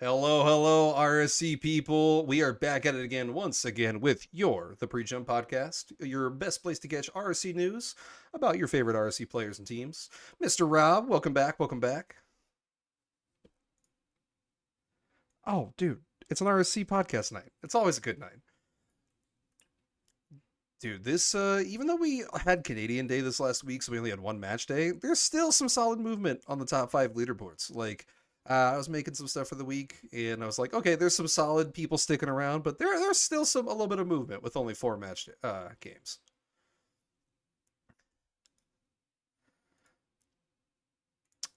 Hello, RSC people. We are back at it again, once again, with your ThePreJump podcast, your best place to catch RSC news about your favorite RSC players and teams. Mr. Rob, welcome back. Welcome back. Oh, dude, it's an RSC podcast night. It's always a good night. Dude, even though we had Canadian Day this last week, so we only had one match day, there's still some solid movement on the top five leaderboards. I was making some stuff for the week, and I was like, okay, there's some solid people sticking around, but there's still a little bit of movement with only four match games.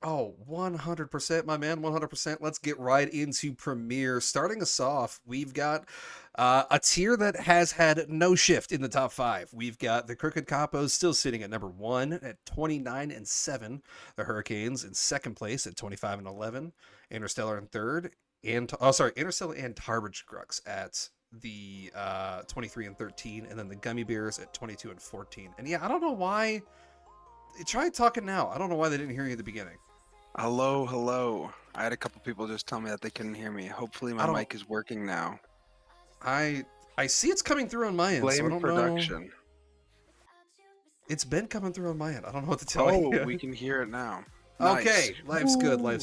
Oh, 100%, my man, 100%. Let's get right into Premier. Starting us off, we've got a tier that has had no shift in the top five. We've got the Crooked Capos still sitting at number 1 at 29-7. The Hurricanes in second place at 25-11. Interstellar in third. Interstellar and Tarbage Crux at the 23-13. And then the Gummy Bears at 22-14. And yeah, I don't know why. Try talking now. I don't know why they didn't hear you at the beginning. Hello. I had a couple people just tell me that they couldn't hear me. Hopefully my mic is working now. I see it's coming through on my end. Blame so I don't production. know. It's been coming through on my end. I don't know what to tell you. Oh, we can hear it now. Okay, nice. life's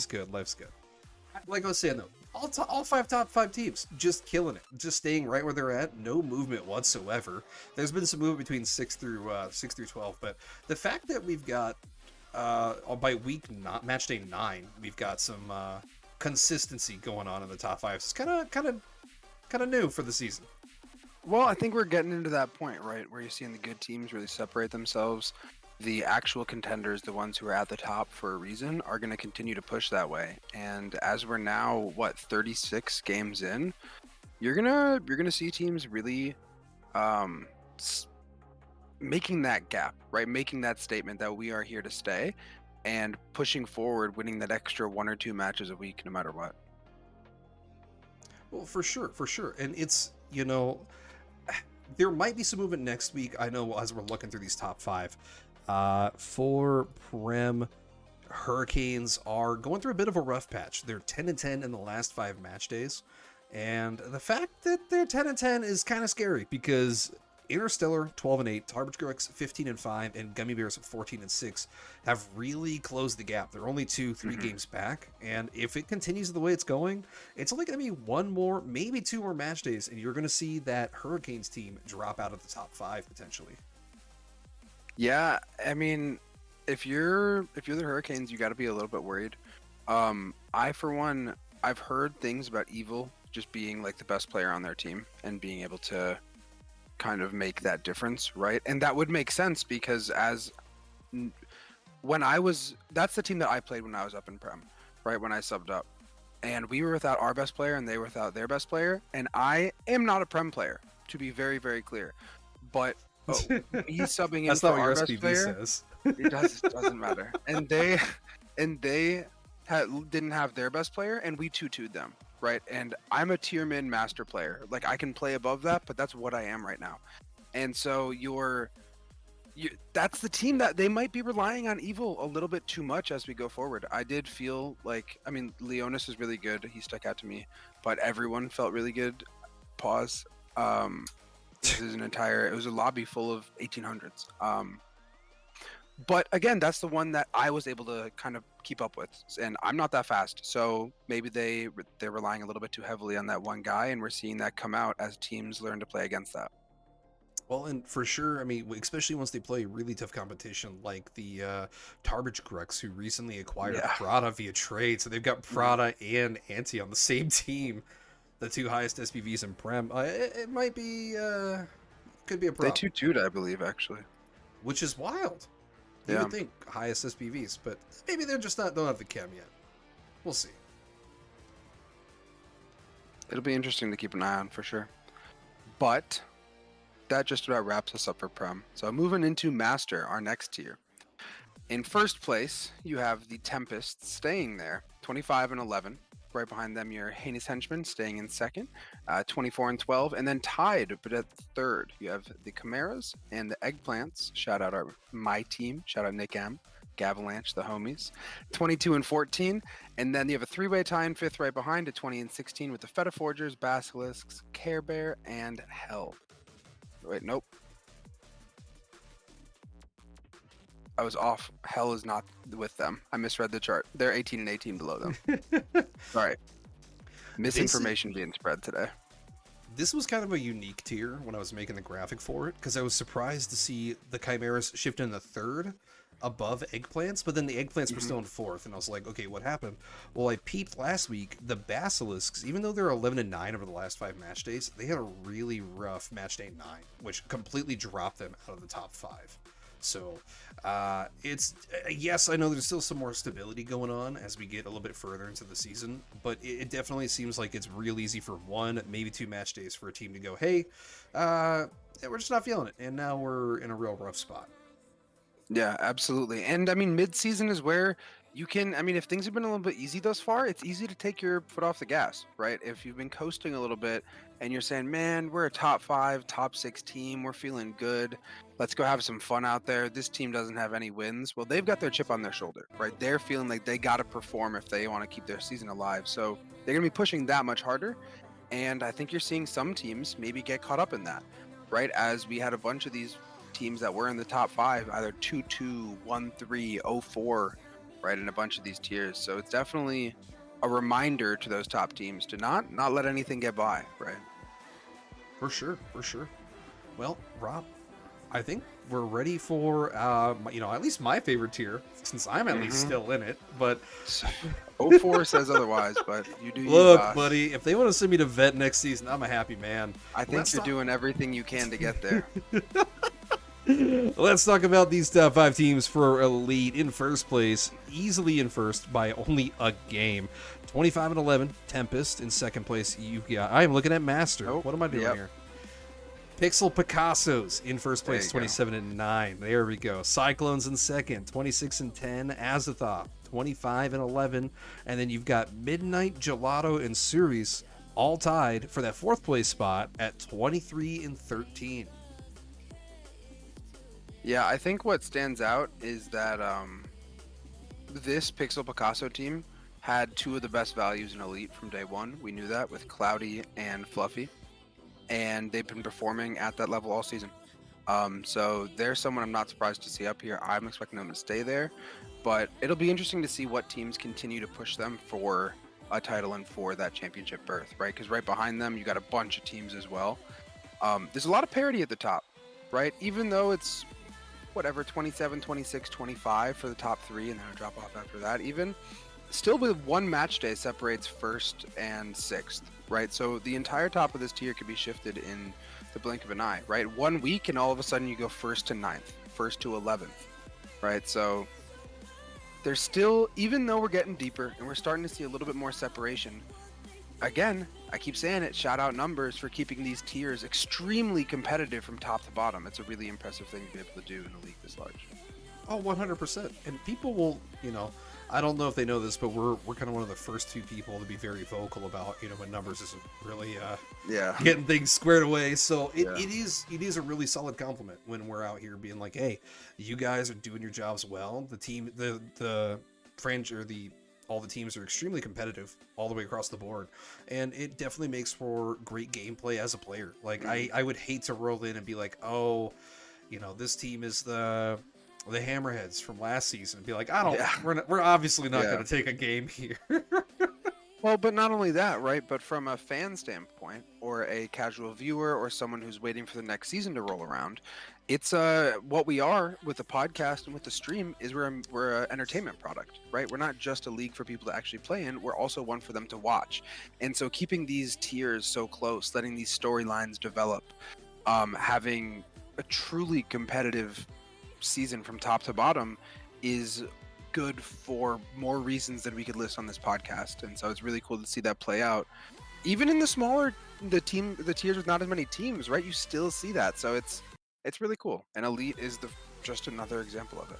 good. Like I was saying though, all top five teams just killing it, just staying right where they're at. No movement whatsoever. There's been some movement between 6 through 12, but the fact that we've got by match day 9, we've got some consistency going on in the top five. It's kind of new for the season. Well, I think we're getting into that point, right, where you're seeing the good teams really separate themselves. The actual contenders, the ones who are at the top for a reason, are going to continue to push that way. And as we're now 36 games in, you're gonna see teams really making that gap, right? Making that statement that we are here to stay and pushing forward, winning that extra 1 or 2 matches a week, no matter what. Well, for sure. And it's, there might be some movement next week. I know as we're looking through these top five. For Prem, Hurricanes are going through a bit of a rough patch. They're 10-10 in the last 5 match days. And the fact that they're 10-10 is kind of scary because Interstellar 12-8, Tarbage Crux 15-5, and Gummy Bears 14-6 have really closed the gap. They're only 2-3 games back, and if it continues the way it's going, it's only going to be 1 more, maybe 2 more match days, and you're going to see that Hurricanes team drop out of the top 5 potentially. Yeah, I mean, if you're the Hurricanes, you got to be a little bit worried. I for one, I've heard things about Evil just being like the best player on their team and being able to kind of make that difference, right? And that would make sense because that's the team that I played when I was up in Prem, right? When I subbed up, and we were without our best player and they were without their best player. And I am not a Prem player, to be very, very clear, but me subbing in for our best player, says. It doesn't matter. And they didn't have their best player, and we 2-2'd them, right? And I'm a tier min master player. Like, I can play above that, but that's what I am right now. And so that's the team that they might be relying on Evil a little bit too much as we go forward. I did feel like, I mean, Leonis is really good. He stuck out to me, but everyone felt really good. Pause. It was a lobby full of 1800s. But again, that's the one that I was able to kind of keep up with, and I'm not that fast, so maybe they're relying a little bit too heavily on that one guy, and we're seeing that come out as teams learn to play against that. Well, and for sure, I mean, especially once they play really tough competition like the Tarbage Crux, who recently acquired Prada via trade, so they've got Prada and Anti on the same team, the 2 highest SPVs in Prem. It might be, could be a problem. They 2-2'd, I believe, actually. Which is wild. You would think highest SPVs, but maybe they're just don't have the chem yet. We'll see. It'll be interesting to keep an eye on for sure. But that just about wraps us up for Prem. So moving into Master, our next tier. In first place, you have the Tempest staying there, 25-11. Right behind them, your Heinous Henchmen staying in second, 24-12, and then tied, but at third, you have the Chimeras and the Eggplants. Shout out my team. Shout out Nick M. Gavalanche, the homies, 22 and 14. And then you have a three-way tie in fifth right behind at 20 and 16 with the Feta Forgers, Basilisks, Care Bear, and Hell. Wait, nope. I was off. Hell is not with them. I misread the chart. They're 18 and 18 below them. All right. Misinformation being spread today. This was kind of a unique tier when I was making the graphic for it, because I was surprised to see the Chimeras shift in the third above eggplants, but then the eggplants were still in fourth, and I was like, okay, what happened? Well, I peeped last week, the Basilisks, even though they're 11 and 9 over the last 5 match days, they had a really rough match day 9, which completely dropped them out of the top 5. So it's, yes, I know there's still some more stability going on as we get a little bit further into the season, but it definitely seems like it's real easy for 1, maybe 2 match days for a team to go, hey, we're just not feeling it, and now we're in a real rough spot. Yeah, absolutely. And I mean, mid-season is where you can, I mean, if things have been a little bit easy thus far, it's easy to take your foot off the gas, right? If you've been coasting a little bit and you're saying, man, we're a top 5, top 6 team, we're feeling good, let's go have some fun out there. This team doesn't have any wins. Well, they've got their chip on their shoulder, right? They're feeling like they got to perform if they want to keep their season alive. So they're going to be pushing that much harder. And I think you're seeing some teams maybe get caught up in that, right? As we had a bunch of these teams that were in the top 5, either 2-2, 1-3, 0-4, right, in a bunch of these tiers. So it's definitely a reminder to those top teams to not let anything get by, right? For sure, for sure. Well, Rob, I think we're ready for, at least my favorite tier, since I'm at least still in it, but... 0-4 says otherwise, but you do Look, you, buddy, if they want to send me to vet next season, I'm a happy man. I think you're doing everything you can to get there. Let's talk about these top 5 teams for Elite. In first place, easily in first by only a game, 25 and 11, Tempest. In second place, you've got, I am looking at Master. Nope. What am I doing here? Pixel Picassos in first place, 27 and 9. There we go. Cyclones in second, 26 and 10. Azathoth, 25 and 11. And then you've got Midnight Gelato and Ceres all tied for that fourth place spot at 23 and 13. Yeah, I think what stands out is that this Pixel Picasso team had 2 of the best values in Elite from day 1. We knew that with Cloudy and Fluffy, and they've been performing at that level all season. So there's someone I'm not surprised to see up here. I'm expecting them to stay there, but it'll be interesting to see what teams continue to push them for a title and for that championship berth, right? Because right behind them, you got a bunch of teams as well. There's a lot of parity at the top, right? Even though it's whatever, 27, 26, 25 for the top 3, and then a drop off after that. Even still, with 1 match day separates first and 6th, right? So the entire top of this tier could be shifted in the blink of an eye, right? 1 week and all of a sudden you go 1st to 9th, 1st to 11th, right? So there's still, even though we're getting deeper and we're starting to see a little bit more separation, again, I keep saying it, shout out numbers for keeping these tiers extremely competitive from top to bottom. It's a really impressive thing to be able to do in a league this large. Oh, 100%. And people will, I don't know if they know this, but we're kind of one of the first 2 people to be very vocal about, when numbers isn't really getting things squared away. So it is a really solid compliment when we're out here being like, hey, you guys are doing your jobs well. The team, the franchise, or all the teams are extremely competitive all the way across the board, and it definitely makes for great gameplay as a player. Like I would hate to roll in and be like, oh, this team is the Hammerheads from last season, and be like, we're obviously not going to take a game here. Well, but not only that, right? But from a fan standpoint, or a casual viewer, or someone who's waiting for the next season to roll around, it's what we are with the podcast and with the stream is we're an entertainment product, right? We're not just a league for people to actually play in. We're also one for them to watch. And so keeping these tiers so close, letting these storylines develop, having a truly competitive season from top to bottom is good for more reasons than we could list on this podcast. And so it's really cool to see that play out. Even in the smaller the tiers with not as many teams, right? You still see that. So it's really cool. And Elite is just another example of it.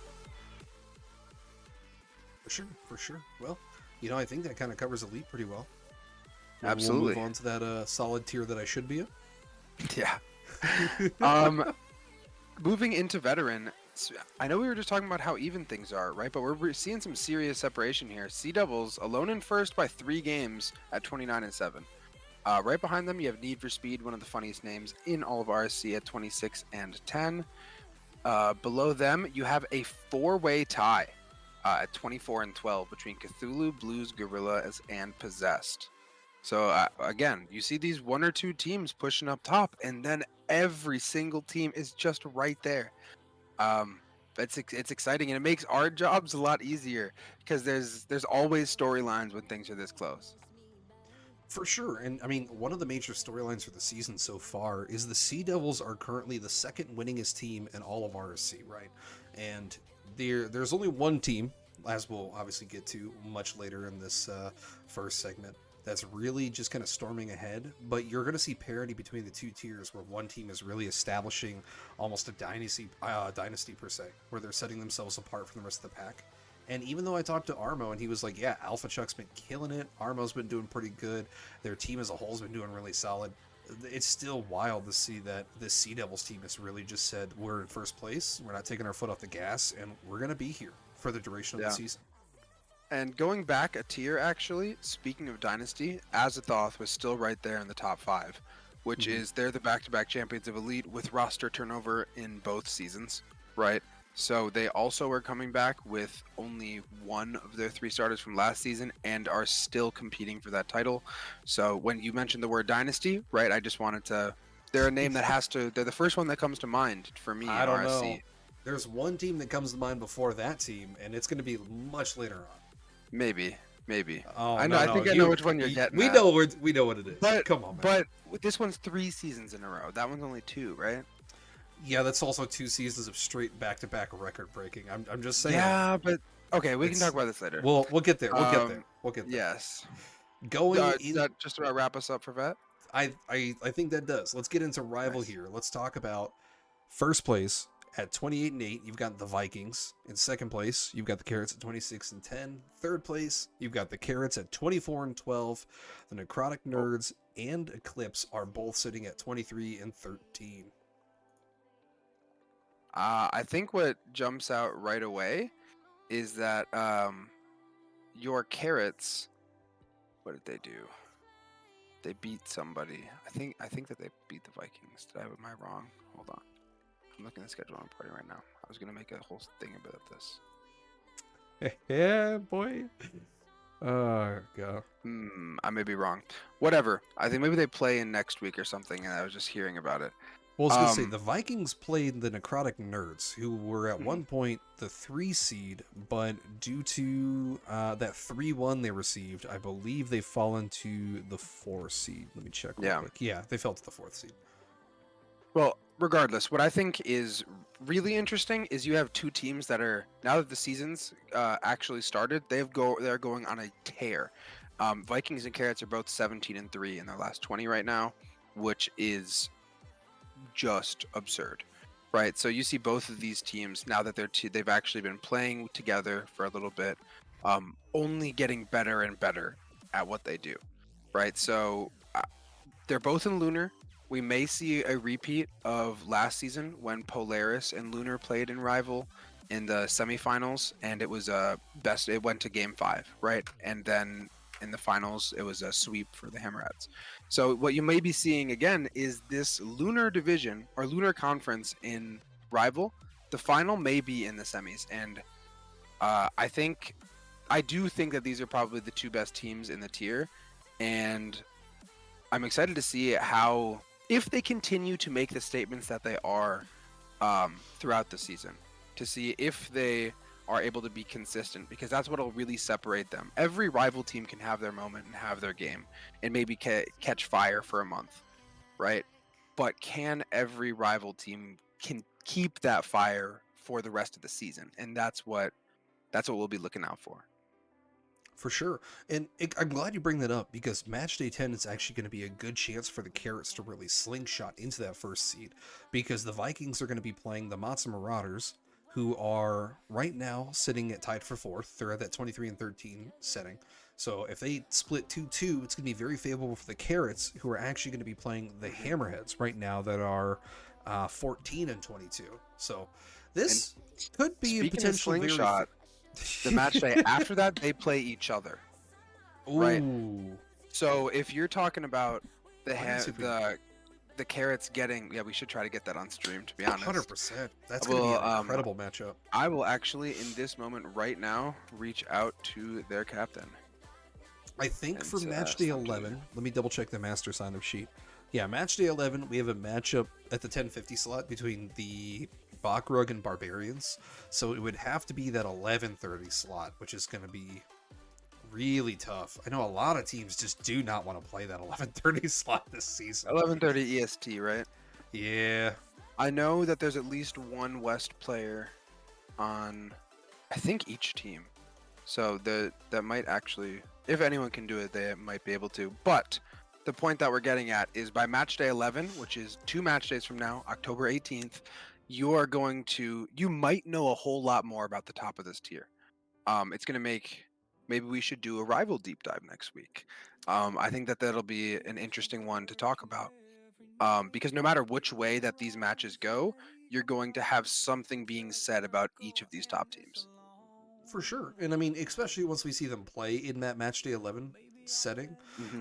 For sure. Well, I think that kind of covers Elite pretty well. Absolutely. We'll move on to that solid tier that I should be in. Yeah. Moving into Veteran, I know we were just talking about how even things are, right? But we're seeing some serious separation here. Sea Devils alone in first by 3 games at 29-7. Right behind them, you have Need for Speed, one of the funniest names in all of RSC, at 26-10. Below them, you have a 4-way tie at 24-12 between Cthulhu, Blues, Gorillas, and Possessed. So again, you see these 1 or 2 teams pushing up top, and then every single team is just right there. It's exciting, and it makes our jobs a lot easier because there's always storylines when things are this close. For sure. And I mean, one of the major storylines for the season so far is the Sea Devils are currently the second winningest team in all of RSC, right? And there's only one team, as we'll obviously get to much later in this first segment, that's really just kind of storming ahead. But you're going to see parity between the two tiers, where one team is really establishing almost a dynasty per se, where they're setting themselves apart from the rest of the pack. And even though I talked to Armo and he was like, yeah, Alpha Chuck's been killing it, Armo's been doing pretty good, their team as a whole's been doing really solid, it's still wild to see that this Sea Devils team has really just said, we're in first place, we're not taking our foot off the gas, and we're going to be here for the duration of the season. And going back a tier, actually, speaking of Dynasty, Azathoth was still right there in the top 5, which is they're the back-to-back champions of Elite with roster turnover in both seasons, right? So they also are coming back with only one of their 3 starters from last season and are still competing for that title. So when you mentioned the word Dynasty, right, I just wanted to... They're a name that has to... They're the first one that comes to mind for me in I don't RSC. know. There's one team that comes to mind before that team, and it's going to be much later on. Maybe. Oh, I know. I think I know which one you're getting. We know what it is. But come on, man. But this one's 3 seasons in a row. That one's only 2, right? Yeah, that's also 2 seasons of straight back-to-back record breaking. I'm just saying. Yeah, but okay, we can talk about this later. We'll get there. We'll get there. Yes. Does that just about wrap us up for Vet? I think that does. Let's get into rival here. Let's talk about first place at 28-8. You've got the Vikings. In second place, you've got the Carrots at 26-10. Third place, you've got the Carrots at 24-12. The Necrotic Nerds and Eclipse are both sitting at 23-13. I think what jumps out right away is that your Carrots. What did they do? They beat somebody. I think that they beat the Vikings. Am I wrong? Hold on. I'm looking at the schedule on party right now. I was gonna make a whole thing about this. Yeah, boy. Oh god. I may be wrong. Whatever. I think maybe they play in next week or something, and I was just hearing about it. Well, I was going to say, the Vikings played the Necrotic Nerds, who were at one point the 3 seed, but due to that 3-1 they received, I believe they've fallen to the 4 seed. Let me check real quick. Yeah, they fell to the 4th seed. Well, regardless, what I think is really interesting is you have 2 teams that are, now that the season's actually started, they're going on a tear. Vikings and Carrots are both 17-3 in their last 20 right now, which is just absurd, right? So you see both of these teams, now that they've actually been playing together for a little bit, only getting better and better at what they do, right? So they're both in Lunar. We may see a repeat of last season when Polaris and Lunar played in Rival in the semifinals, and it was it went to game 5, right? And then in the finals, it was a sweep for the Hammerheads. So what you may be seeing again is this Lunar division or Lunar conference in Rival. The final may be in the semis, and I do think that these are probably the 2 best teams in the tier, and I'm excited to see how, if they continue to make the statements that they are throughout the season, to see if they are able to be consistent, because that's what will really separate them. Every rival team can have their moment and have their game and maybe catch fire for a month, right? But can every rival team can keep that fire for the rest of the season? And that's what we'll be looking out for. For sure. And I'm glad you bring that up, because match day 10 is actually going to be a good chance for the Carrots to really slingshot into that 1st seed, because the Vikings are going to be playing the Matza Marauders, who are right now sitting at tied for 4th. They're at that 23-13 setting. So if they split 2-2, it's going to be very favorable for the Carrots, who are actually going to be playing the Hammerheads right now that are 14-22. So This could be a Speaking of potential slingshot, the match day after that, they play each other. Right. Ooh. So if you're talking about Let's see if we- the carrots getting, we should try to get that on stream, to be honest. 100%. That's going to be an incredible matchup. I will actually, in this moment right now, reach out to their captain. I think for match day 11, let me double check the master sign-up sheet. Yeah, match day 11, we have a matchup at the 1050 slot between the Bakrug and Barbarians. So it would have to be that 1130 slot, which is going to be really tough. I know a lot of teams just do not want to play that 1130 slot this season. 11:30 EST, right? Yeah. I know that there's at least one West player on, I think, each team. So that might actually, if anyone can do it, they might be able to. But the point that we're getting at is by match day 11, which is 2 match days from now, October 18th, you might know a whole lot more about the top of this tier. It's going to make, maybe we should do a rival deep dive next week. I think that'll be an interesting one to talk about. Because no matter which way that these matches go, you're going to have something being said about each of these top teams. For sure. And I mean, especially once we see them play in that match day 11 setting,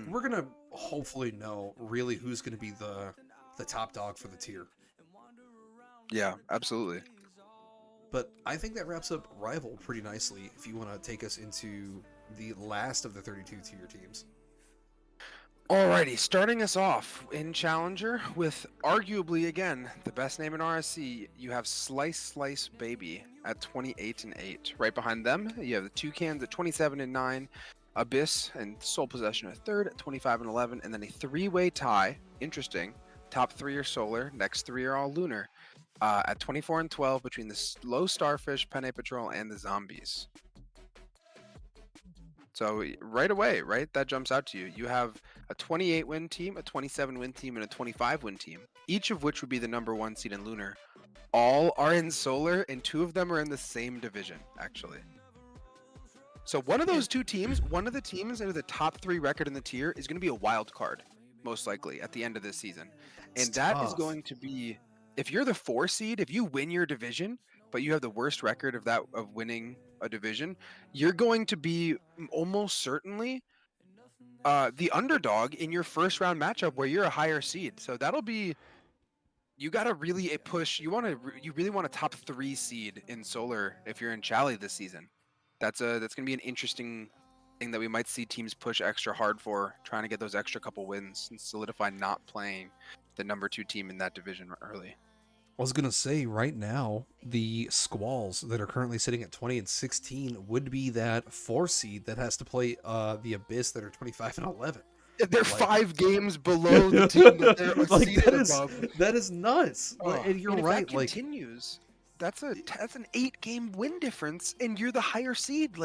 we're going to hopefully know really who's going to be the top dog for the tier. Yeah, absolutely. But I think that wraps up Rival pretty nicely if you want to take us into the last of the 32 tier teams. Alrighty, starting us off in Challenger with arguably, again, the best name in RSC, you have Slice Baby at 28-8. Right behind them, you have the Toucans at 27-9, Abyss and Sole Possession at third at 25-11, and then a 3-way tie. Interesting. Top 3 are Solar, next 3 are all Lunar, at 24-12 between the Low Starfish, Penne Patrol, and the Zombies. So right away, right, that jumps out to you. You have a 28-win team, a 27-win team, and a 25-win team, each of which would be the number 1 seed in Lunar. All are in Solar, and 2 of them are in the same division, actually. So one of those 2 teams, one of the teams in the top 3 record in the tier is going to be a wild card, most likely, at the end of this season. And that is going to be, if you're the 4 seed, if you win your division, but you have the worst record of winning a division, you're going to be almost certainly the underdog in your first round matchup where you're a higher seed. So that'll be, you got to really push. You really want a top 3 seed in Solar if you're in Chally this season. That's going to be an interesting thing that we might see teams push extra hard for, trying to get those extra couple wins and solidify not playing the number 2 team in that division early. I was going to say right now, the Squalls that are currently sitting at 20-16 would be that 4 seed that has to play the Abyss that are 25-11. They're 5 games below the team that they're seated above. That is nuts. And you're right. If that continues, that's an 8-game win difference, and you're the higher seed.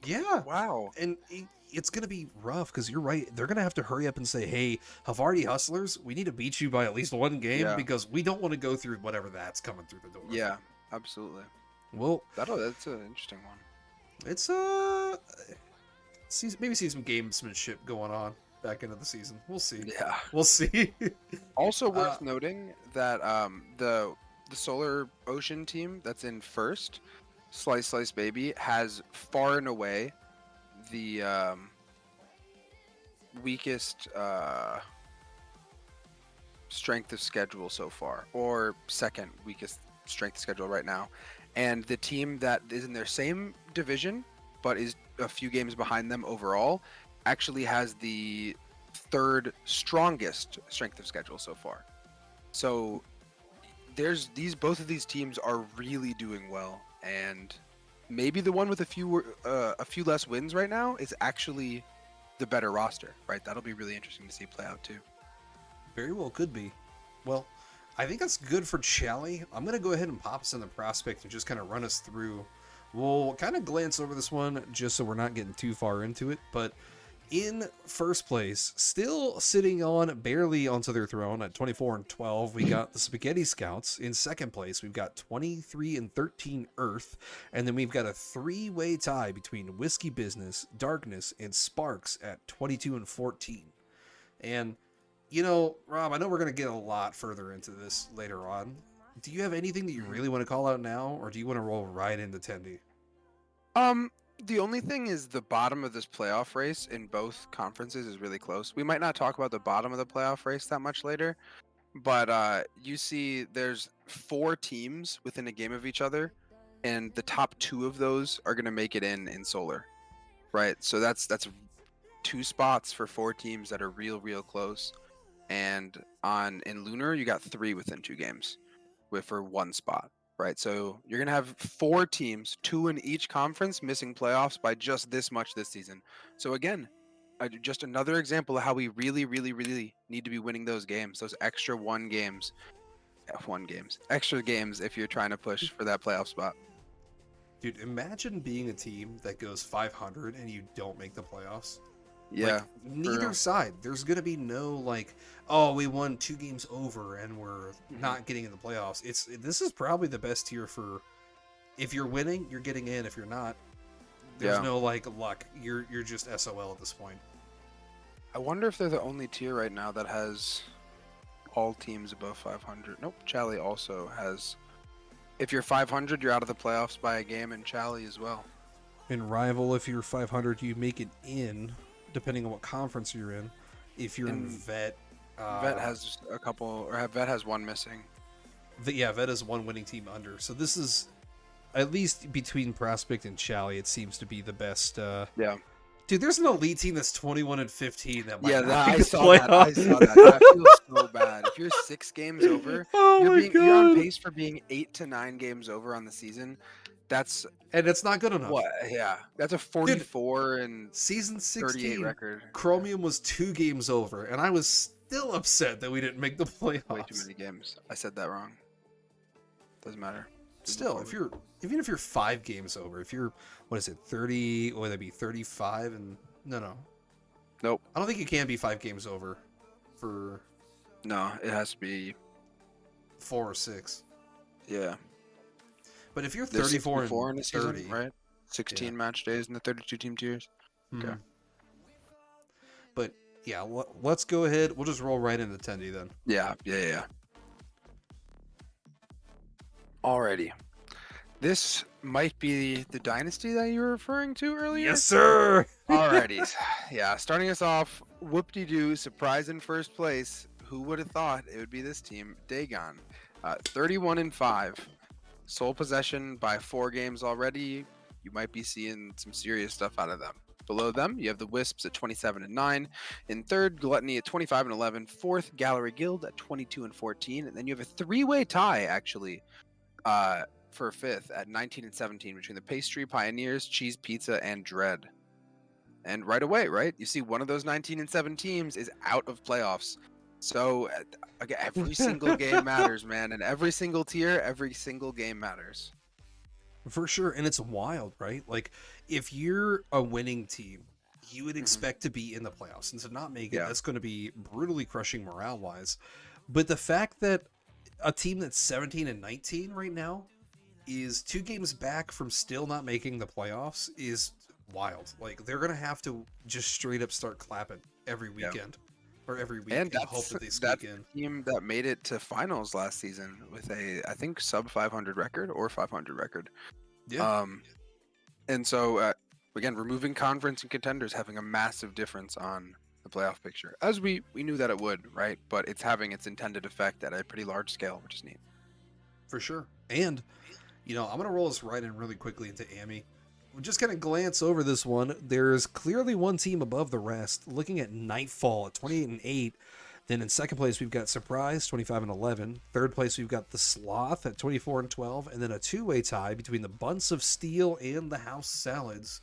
Yeah. Wow. And it's going to be rough because you're right. They're going to have to hurry up and say, hey, Havarti Hustlers, we need to beat you by at least 1 game because we don't want to go through whatever that's coming through the door. Yeah, absolutely. Well, that's an interesting one. It's maybe see some gamesmanship going on back into the season. We'll see. Yeah. We'll see. Also worth noting that the Solar Ocean team that's in first, Slice Baby, has far and away the weakest strength of schedule so far, or second weakest strength of schedule right now. And the team that is in their same division but is a few games behind them overall actually has the 3rd strongest strength of schedule so far. So both of these teams are really doing well, and maybe the one with a few less wins right now is actually the better roster, right? That'll be really interesting to see play out too. Very well could be. Well, I think that's good for Chally. I'm going to go ahead and pop us in the prospect and just kind of run us through. We'll kind of glance over this one just so we're not getting too far into it, but in first place, still sitting on barely onto their throne at 24-12, we got the Spaghetti Scouts. In second place, we've got 23-13 Earth, and then we've got a 3-way tie between Whiskey Business, Darkness, and Sparks at 22-14. And, you know, Rob, I know we're going to get a lot further into this later on, Do you have anything that you really want to call out now, or do you want to roll right into Tendy? The only thing is the bottom of this playoff race in both conferences is really close. We might not talk about the bottom of the playoff race that much later, but you see there's 4 teams within a game of each other, and the top 2 of those are going to make it in Solar, right? So that's 2 spots for 4 teams that are real close. And in Lunar, you got 3 within 2 games for 1 spot, right? So you're gonna have 4 teams, 2 in each conference, missing playoffs by just this much this season. So again, just another example of how we really need to be winning those games, those extra extra games if you're trying to push for that playoff spot. Dude, imagine being a team that goes 500 and you don't make the playoffs. Yeah. Like, neither side. There's going to be no, like, oh, we won 2 games over and we're not getting in the playoffs. This is probably the best tier for, if you're winning, you're getting in. If you're not, there's no, like, luck. You're just SOL at this point. I wonder if they're the only tier right now that has all teams above 500. Nope, Chally also has. If you're 500, you're out of the playoffs by a game, and Chally as well. In Rival, if you're 500, you make it in, depending on what conference you're in. If you're in Vet, Vet has a couple, or Vet has 1 missing. Vet has 1 winning team under. So this is, at least between Prospect and Chally, it seems to be the best. Dude, there's an elite team that's 21-15 that might I saw that. I feel so bad. If you're 6 games over, you're on pace for being 8 to 9 games over on the season. And it's not good enough. What? Yeah, that's a 44 and season 16 38 record. Chromium was 2 games over, and I was still upset that we didn't make the playoffs. Way too many games. I said that wrong. Doesn't matter. Still, even if you're 5 games over, if you're 30, or that'd be 35, and nope. I don't think you can be 5 games over for. No, it has to be 4 or 6. Yeah. But if you're 34 and in the 30, season, right? 16 match days in the 32 team tiers. Okay. But yeah, let's go ahead. We'll just roll right into Tendy then. Yeah. Alrighty. This might be the dynasty that you were referring to earlier. Yes, sir. Alrighty. Yeah, starting us off, whoop-de-doo, surprise in first place. Who would have thought it would be this team? Dagon, 31-5. Sole possession by 4 games already. You might be seeing some serious stuff out of them. Below them, you have the Wisps at 27-9. In third, Gluttony at 25-11. Fourth, Gallery Guild at 22-14. And then you have a 3-way tie, actually, for 5th at 19-17 between the Pastry Pioneers, Cheese Pizza, and Dread. And right away, right? You see one of those 19-7 teams is out of playoffs. So again, every single game matters, man. And every single tier, every single game matters. For sure. And it's wild, right? Like, if you're a winning team, you would expect to be in the playoffs. And to not make it, that's going to be brutally crushing morale-wise. But the fact that a team that's 17-19 right now is 2 games back from still not making the playoffs is wild. Like, they're going to have to just straight up start clapping every weekend. Or every week, and hope that they squeak in. Team that made it to finals last season with a, I think, sub 500 record or 500 record. Yeah. And so again, removing conference and contenders having a massive difference on the playoff picture, as we knew that it would, right? But it's having its intended effect at a pretty large scale, which is neat. For sure. And I'm gonna roll us right in really quickly into Ammy. We're just going to glance over this one. There's clearly one team above the rest. Looking at Nightfall at 28-8. Then in second place, we've got Surprise, 25-11. Third place, we've got The Sloth at 24-12. And then a 2-way tie between the Bunts of Steel and the House Salads,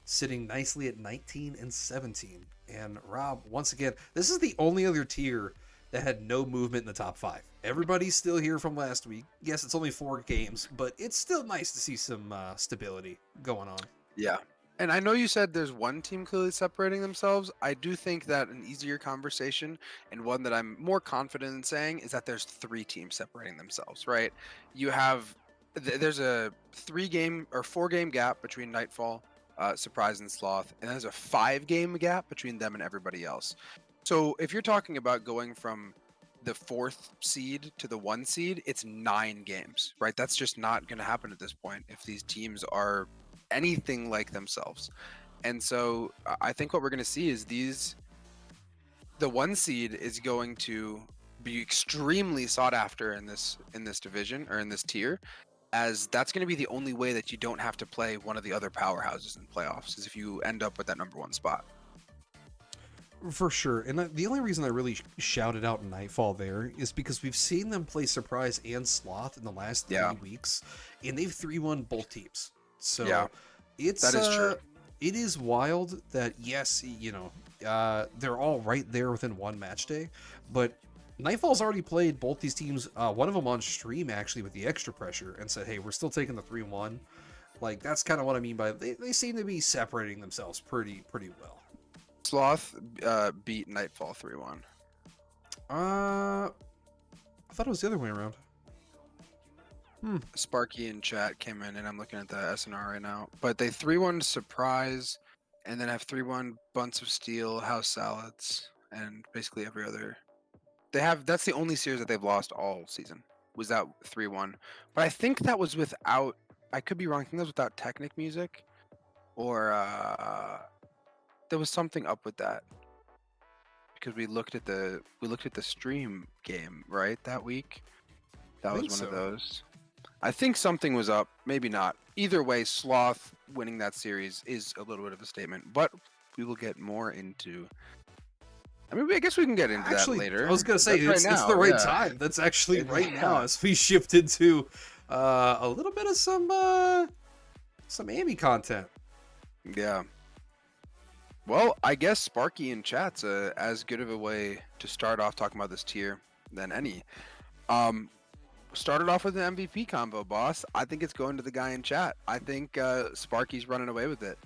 sitting nicely at 19-17. And Rob, once again, this is the only other tier that had no movement in the top 5. Everybody's still here from last week. Yes, it's only 4 games, but it's still nice to see some stability going on. Yeah. And I know you said there's one team clearly separating themselves. I do think that an easier conversation, and one that I'm more confident in saying, is that there's 3 teams separating themselves, right? You have, there's a 3-game or 4-game gap between Nightfall, Surprise, and Sloth, and there's a 5-game gap between them and everybody else. So if you're talking about going from the 4th seed to the 1 seed, it's 9 games, right? That's just not going to happen at this point if these teams are anything like themselves. And so I think what we're going to see is the 1 seed is going to be extremely sought after in this division or in this tier, as that's going to be the only way that you don't have to play one of the other powerhouses in playoffs, is if you end up with that number 1 spot. For sure. And the only reason I really shouted out Nightfall there is because we've seen them play Surprise and Sloth in the last 3 weeks, and they've 3-1 both teams. So Yeah, it's that is true. It is wild that, yes, they're all right there within 1 match day, but Nightfall's already played both these teams, one of them on stream actually with the extra pressure, and said, hey, we're still taking the 3-1. Like, that's kind of what I mean by they seem to be separating themselves pretty well. Sloth beat Nightfall 3-1. I thought it was the other way around. Sparky in chat came in, and I'm looking at the SNR right now. But they 3-1 Surprise, and then have 3-1 Bunts of Steel, House Salads, and basically every other. That's the only series that they've lost all season, was that 3-1. But I think that was without, I could be wrong, I think that was without Technic music, or there was something up with that. Because we looked at the stream game, right, that week. That was one of those. I think something was up, maybe not. Either way, Sloth winning that series is a little bit of a statement, but we will get more into. I mean, I guess we can get into that later. I was gonna say it's the right time. That's actually right now as we shift into a little bit of some Ammy content. Yeah. Well, I guess Sparky in chat's as good of a way to start off talking about this tier than any. Started off with an MVP combo, boss. I think it's going to the guy in chat. I think Sparky's running away with it.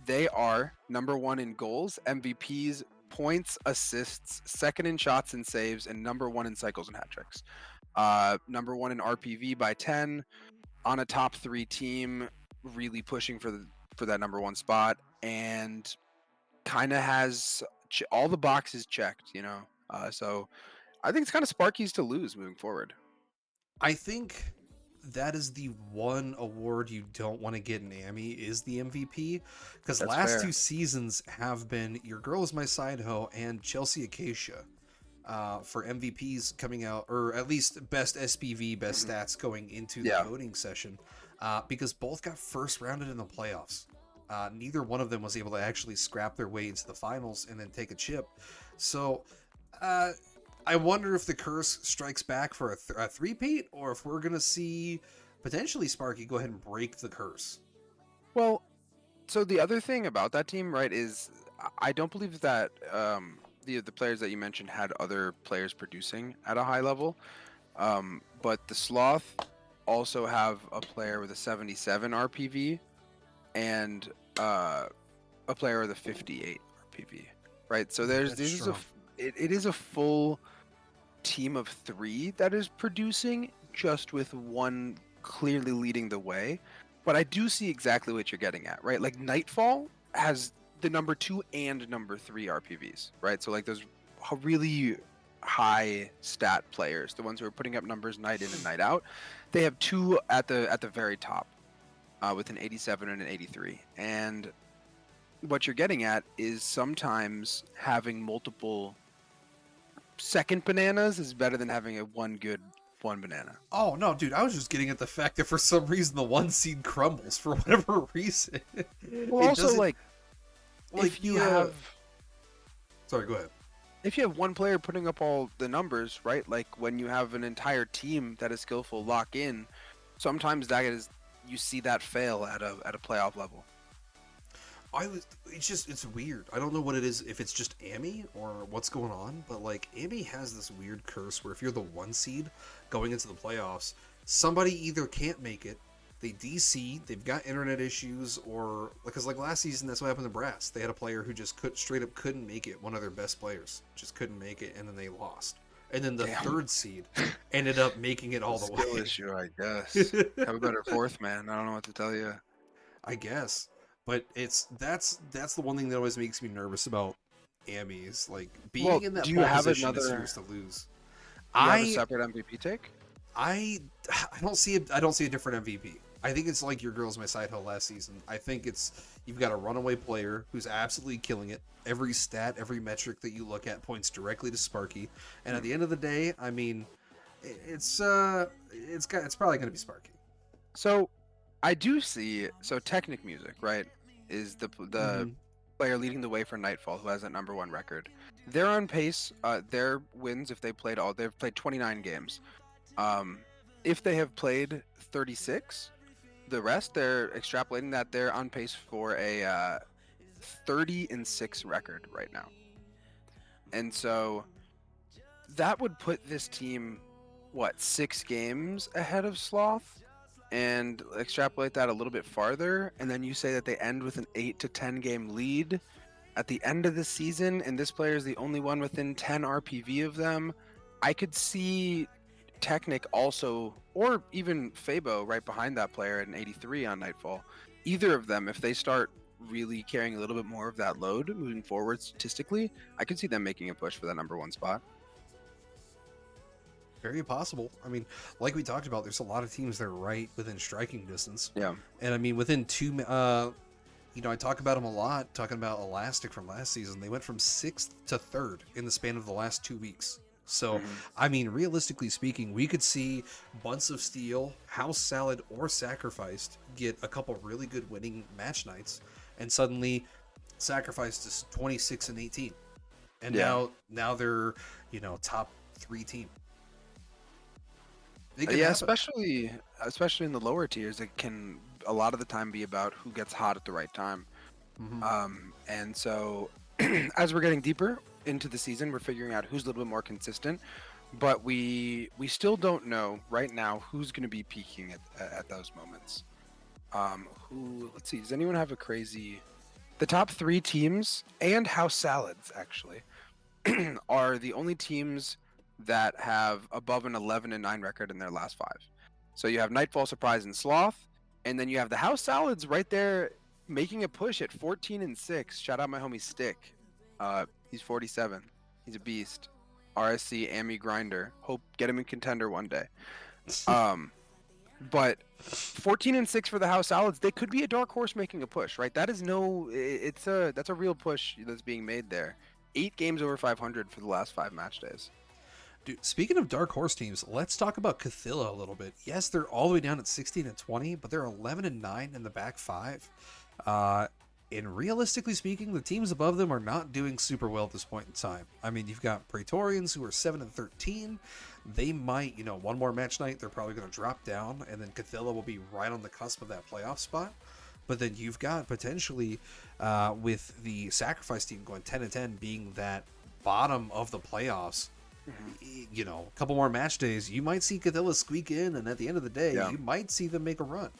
They are number 1 in goals, MVPs, points, assists, 2nd in shots and saves, and number 1 in cycles and hat tricks. Number 1 in RPV by 10, on a top 3 team, really pushing for that number 1 spot, and kind of has all the boxes checked, so I think it's kind of Sparky's to lose moving forward. I think that is the one award you don't want to get in Ammy is the MVP, because last fair. 2 seasons have been Your Girl Is My Side Hoe and Chelsea Acacia for MVPs coming out, or at least best SPV, best stats going into the voting session, because both got first rounded in the playoffs. Neither one of them was able to actually scrap their way into the finals and then take a chip. So I wonder if the curse strikes back for a three-peat, or if we're going to see potentially Sparky go ahead and break the curse. Well, so the other thing about that team, right, is I don't believe that the players that you mentioned had other players producing at a high level. But the Sloth also have a player with a 77 RPV and a player with a 58 RPV, right? So it is a full team of 3 that is producing, just with 1 clearly leading the way. But I do see exactly what you're getting at, right? Like Nightfall has the number 2 and number 3 RPVs, right? So like those really high stat players, the ones who are putting up numbers night in and night out, they have 2 at the very top, with an 87 and an 83. And what you're getting at is sometimes having multiple second bananas is better than having one good banana. Oh no, dude, I was just getting at the fact that for some reason the 1 seed crumbles for whatever reason. Well, also if you have sorry, go ahead. If you have 1 player putting up all the numbers, right? Like when you have an entire team that is skillful lock in, sometimes you see that fail at a playoff level. It's weird. I don't know what it is, if it's just Ammy or what's going on, but like Ammy has this weird curse where if you're the 1 seed going into the playoffs, somebody either can't make it, they DC, they've got internet issues, or because like last season that's what happened to Brass. They had a player who just straight up couldn't make it. One of their best players just couldn't make it, and then they lost. And then the 3rd seed ended up making it all the way. Skill issue, I guess. Have a better 4th man. I don't know what to tell you. I guess. But that's the one thing that always makes me nervous about Ammys. Like being Well, in that do you pole have position is another? yours to lose. Do you have a I separate MVP take? I I don't see I don't see a different MVP. I think it's like your girls my side hoe last season. I think it's you've got a runaway player who's absolutely killing it. Every stat, every metric that you look at points directly to Sparky. And at the end of the day, I mean, it's probably going to be Sparky. So I do see. So Technic Music, right, is the Mm-hmm. player leading the way for Nightfall, who has that #1 record. They're on pace. Their wins, if they've played 29 games. Um, if they have played 36, the rest they're extrapolating that they're on pace for a 30-6 record right now. And so that would put this team, what, 6 games ahead of Sloth? And extrapolate that a little bit farther, and then you say that they end with an 8 to 10 game lead at the end of the season, and this player is the only one within 10 RPV of them. I could see Technic also, or even Fabo right behind that player at an 83 on Nightfall. Either of them, if they start really carrying a little bit more of that load moving forward statistically, I could see them making a push for that #1 spot. Very possible. I mean, like we talked about, there's a lot of teams that are right within striking distance. Yeah. And I mean, within I talk about them a lot, talking about Elastic from last season. They went from 6th to 3rd in the span of the last 2 weeks. So, I mean, realistically speaking, we could see Bunts of Steel, House Salad, or Sacrificed get a couple really good winning match nights, and suddenly Sacrificed is 26 and 18. And now they're, top 3 team. Yeah, especially in the lower tiers, it can a lot of the time be about who gets hot at the right time. And so as we're getting deeper into the season, we're figuring out who's a little bit more consistent, but we still don't know right now who's going to be peaking at those moments. Let's see, does anyone have the top 3 teams and House Salads actually are the only teams that have above an 11-9 record in their last 5. So you have Nightfall, Surprise, and Sloth, and then you have the House Salads right there making a push at 14-6. Shout out my homie Stick. He's 47. He's a beast. RSC, Ammy grinder. Hope get him in contender one day. But 14-6 for the House Salads, they could be a dark horse making a push, right? That's a real push that's being made there. 8 games over 500 for the last 5 match days. Dude, speaking of dark horse teams, let's talk about Cathilla a little bit. Yes, they're all the way down at 16-20, but they're 11-9 in the back 5. And realistically speaking, the teams above them are not doing super well at this point in time. I mean, you've got Praetorians who are 7-13. They might, one more match night, they're probably going to drop down, and then Cathilla will be right on the cusp of that playoff spot. But then you've got potentially, with the Sacrifice team going 10-10, being that bottom of the playoffs. A couple more match days, you might see Cathilla squeak in, and at the end of the day, you might see them make a run.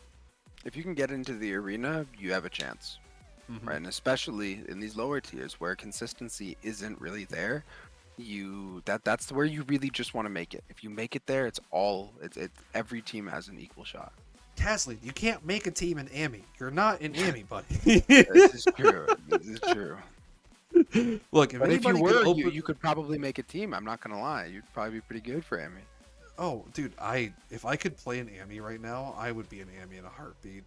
If you can get into the arena, you have a chance, right? And especially in these lower tiers where consistency isn't really there, that's where you really just want to make it. If you make it there, it's every team has an equal shot. Tasley, you can't make a team in Ammy. You're not in Ammy, buddy. This is true. This is true. Look, if you were, you could probably make a team. I'm not gonna lie, you'd probably be pretty good for Ammy. Oh, dude, if I could play an Ammy right now, I would be an Ammy in a heartbeat.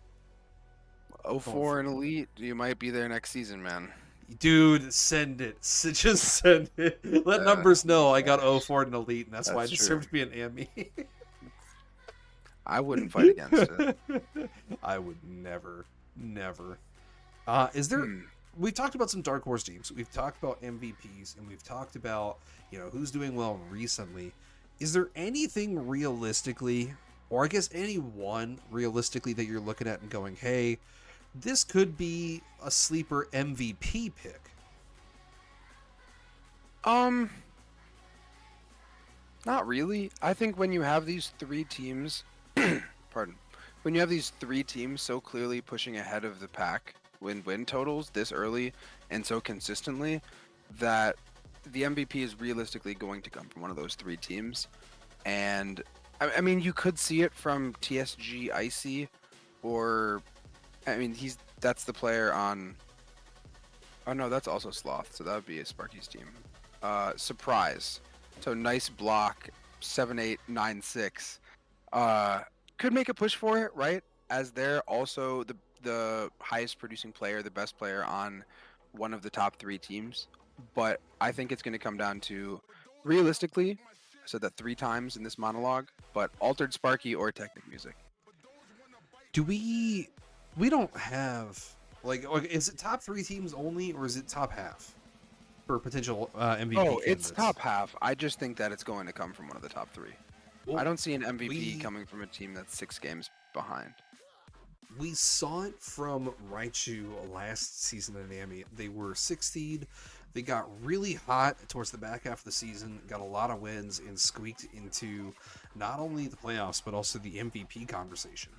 04 and Elite, you might be there next season, man. Dude, send it. Just send it. Let numbers know I got 04 and Elite, and that's why I deserve to be an Ammy. I wouldn't fight against it. I would never. Is there? We've talked about some dark horse teams. We've talked about MVPs, and we've talked about who's doing well recently. Is there anything realistically, or I guess anyone realistically, that you're looking at and going, "Hey, this could be a sleeper MVP pick"? Not really. I think when you have these 3 teams, when you have these 3 teams so clearly pushing ahead of the pack win totals this early and so consistently, that the MVP is realistically going to come from one of those 3 teams. And I mean, you could see it from TSG Icy, or I mean, that's the player on Oh no, that's also Sloth, so that would be a Sparky's team. Surprise. So nice block, 7-8-9-6. Could make a push for it, right? As they're also the highest producing player, the best player on one of the top 3 teams. But I think it's going to come down to, realistically, I said that 3 times in this monologue, but Altered Sparky or Technic Music. Do we don't have like is it top 3 teams only, or is it top half for potential MVP Oh, candidates? it's top half. I just think that it's going to come from one of the top 3. Well, I don't see an MVP coming from a team that's 6 games behind. We saw it from Raichu last season in Ammy. They were 6th seed. They got really hot towards the back half of the season, got a lot of wins, and squeaked into not only the playoffs, but also the MVP conversation.